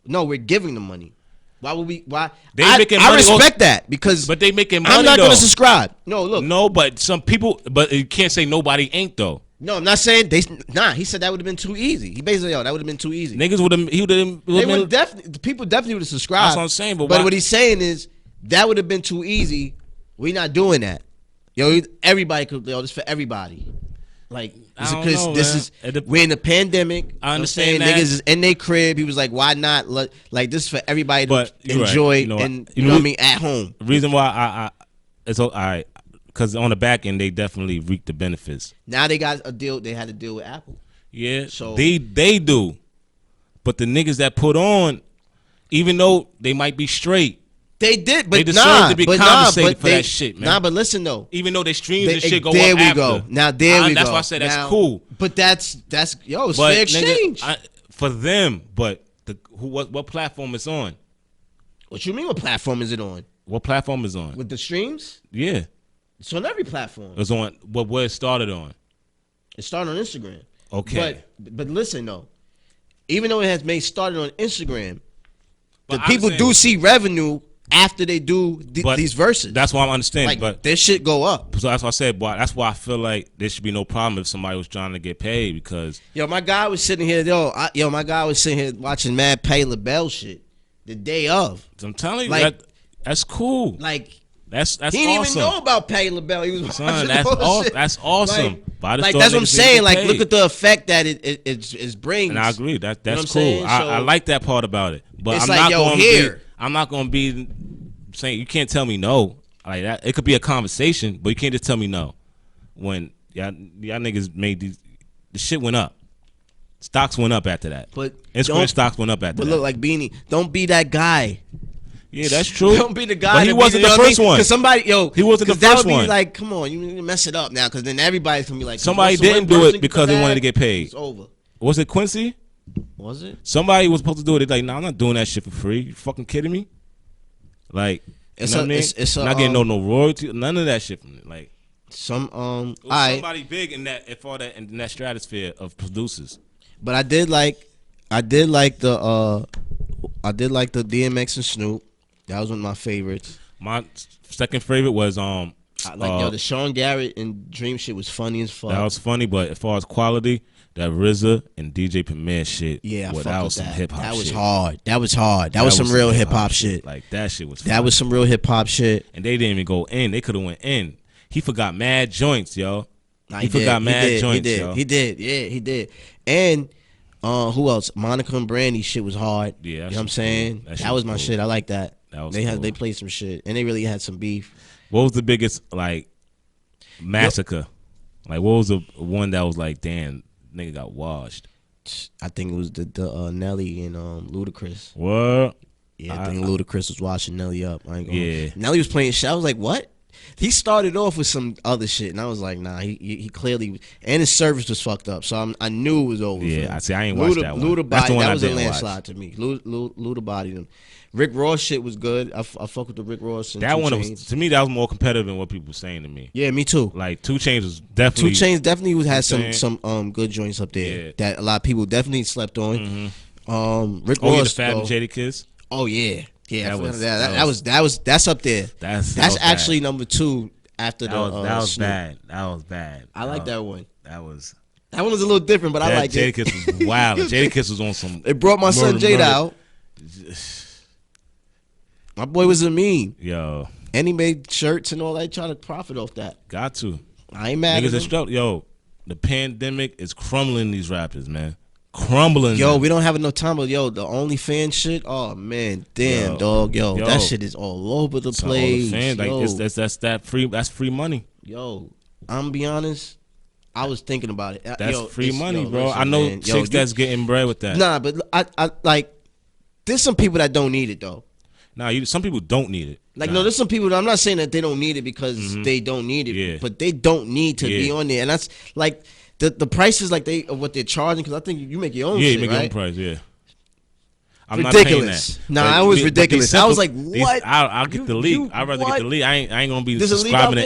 No, we're giving them money. Why would we? Why? I respect that because. But they making money. I'm not going to subscribe. No, look. No, but some people. But you can't say nobody ain't though. No, I'm not saying they. Nah, he said that would have been too easy. He basically, that would have been too easy. Niggas would have. He would have. They would definitely. People definitely would have subscribed. That's what I'm saying. But what he's saying is that would have been too easy. We're not doing that. Yo, everybody could. Yo, this for everybody. Like, we're in a pandemic. I understand that. Niggas is in their crib. He was like, why not? Like, this is for everybody to enjoy and you know what I mean at home. The reason why it's all right. Because on the back end, they definitely reap the benefits. Now they got a deal. They had a deal with Apple. Yeah, so they do. But the niggas that put on, even though they might be straight, they did. But they deserve to be compensated for that shit, man. Nah, but listen though. Even though they streams and shit go up there we after. Go. Now there we go. That's why I said that's cool. But it's fair exchange for them. But what platform it's on? What you mean? What platform is it on? What platform is on? With the streams? Yeah. It's on every platform. It's on where it started on. It started on Instagram. Okay. But listen though, even though it has started on Instagram, the people do see revenue after they do these verses. That's why I'm understanding. Like, but this shit go up. So that's why I said, boy, that's why I feel like there should be no problem if somebody was trying to get paid because my guy was sitting here, my guy was sitting here watching Mad Pay LaBelle shit the day of. I'm telling you, that's cool. Like. That's he didn't awesome. even know about Pay LaBelle. He was watching that's awesome. That's what I'm saying. Like, look at the effect that it brings. And I agree. That's cool. I like that part about it. But I'm not going to be saying you can't tell me no. like that. It could be a conversation, but you can't just tell me no. When y'all niggas made the shit went up. Stocks went up after that. But Instagram stocks went up after that. But look, like Beanie, don't be that guy. Yeah, that's true. Don't be the guy. But he wasn't the first one. Because somebody, he wasn't the first that would be one. like, come on, you need to mess it up now. Because then everybody's gonna be like, somebody didn't do it because they wanted to get paid. It's over. Was it Quincy? Was it? Somebody was supposed to do it. They're like, nah, I'm not doing that shit for free. You fucking kidding me? Like, you know what I mean? It's not getting no royalty, none of that shit from it. Like somebody big in that in that stratosphere of producers. But I did like the DMX and Snoop. That was one of my favorites. My second favorite was the Sean Garrett and Dream shit was funny as fuck. That was funny, but as far as quality, that RZA and DJ Premier shit, that was some hip hop. That was hard. That was hard. That was some real hip hop shit. Like that shit was. That was some real hip hop shit. And they didn't even go in. They could have went in. He forgot mad joints, yo. He forgot mad joints, yo. He did. Yeah, he did. And who else? Monica and Brandy shit was hard. Yeah, you know what I'm saying? That was my shit. I like that. They played some shit, and they really had some beef. What was the biggest like massacre? Like what was the one that was like, damn, nigga got washed? I think it was the Nelly and Ludacris. What? Yeah, I think Ludacris was washing Nelly up. Nelly was playing shit. I was like, what? He started off with some other shit, and I was like, nah, he clearly, and his service was fucked up, so I knew it was over. Yeah, I ain't watched that one. Luda body, that was a landslide to me. Luda bodied him. Rick Ross shit was good. I fuck with the Rick Ross. And that one was, to me, that was more competitive than what people were saying to me. Yeah, me too. Like 2 Chainz was definitely. 2 Chainz definitely had some good joints up there that a lot of people definitely slept on. Mm-hmm. Rick Ross, the Fab and Jadakiss. Oh yeah. Yeah, that's up there. That's actually number 2 after that was bad. That was bad. I like that one. That one was a little different, but I like it. Jadakiss was wild. Jadakiss was on some. It brought my son Jada out. My boy was a meme. Yo. And he made shirts and all that, trying to profit off that. Got to. I ain't mad at him. Yo, the pandemic is crumbling these rappers, man. Crumbling. Yo, we don't have enough time, but yo, the OnlyFans shit. Oh man, damn, dog. Yo, that shit is all over the place. That's free money. Yo, I'm gonna be honest. I was thinking about it. That's free money, bro. Listen, I know chicks that's getting bread with that. Nah, but I like. There's some people that don't need it though. Nah, some people don't need it. No, there's some people. I'm not saying that they don't need it because they don't need it, but they don't need to be on there, and that's like. The prices like what they're charging, because I think you make your own shit, you make your own price, I'm ridiculous. Not nah, it was ridiculous. I was like, what? I'll get the leak. I'd rather get the leak. I ain't gonna be subscribing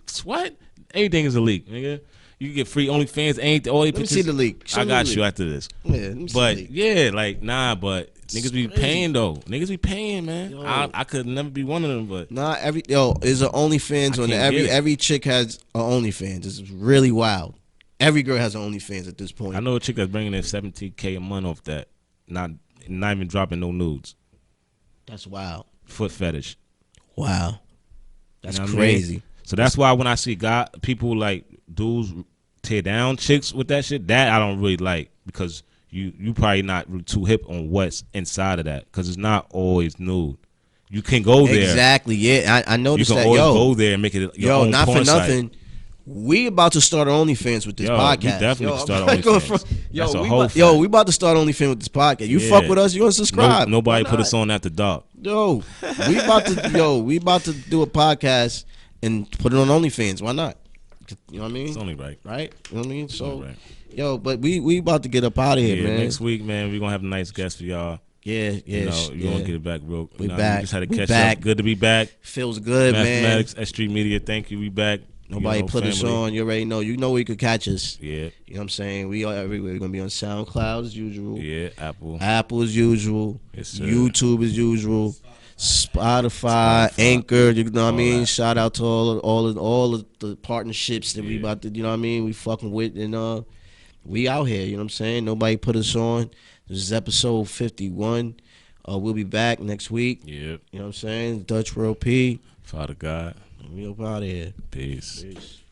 to what? Anything is a leak, nigga. You can get free OnlyFans. Let me see the leak. I got you after this. Yeah, but but niggas be paying though. Niggas be paying, man. I could never be one of them, but there's an OnlyFans on there. Every chick has an OnlyFans. It's really wild. Every girl has an OnlyFans at this point. I know a chick that's bringing in $17K a month off that, not even dropping no nudes. That's wild. Foot fetish. Wow, that's crazy. I mean? So that's why when I see people like dudes tear down chicks with that shit, that I don't really like, because you probably not really too hip on what's inside of that, because it's not always nude. You can go there. Exactly. Yeah, I noticed that. You can always go there and make it your own not porn for nothing. Site. We about to start OnlyFans with this podcast. We definitely start OnlyFans. We about to start OnlyFans with this podcast. You fuck with us, you gonna subscribe. Nobody put us on after dark. Yo, we about to do a podcast and put it on OnlyFans. Why not? You know what I mean? It's only right. Right? You know what I mean? So, but we about to get up out of here, man. Next week, man, we're gonna have a nice guest for y'all. Yeah. You're gonna get it back real. We back. We just had to catch up. Good to be back. Feels good, Mathematics, man. S Street Media, thank you. We back. Nobody put us on. You already know. You know where you could catch us. Yeah. You know what I'm saying? We are everywhere. We're going to be on SoundCloud as usual. Yeah, Apple. Apple as usual. Yes, sir. YouTube as usual. Spotify, Anchor, you know what I mean? Shout out to all of the partnerships that we about to, you know what I mean? We fucking with, and we out here, you know what I'm saying? Nobody put us on. This is episode 51. We'll be back next week. Yep. You know what I'm saying? Dutch World P. Father God. We up out of here. Peace.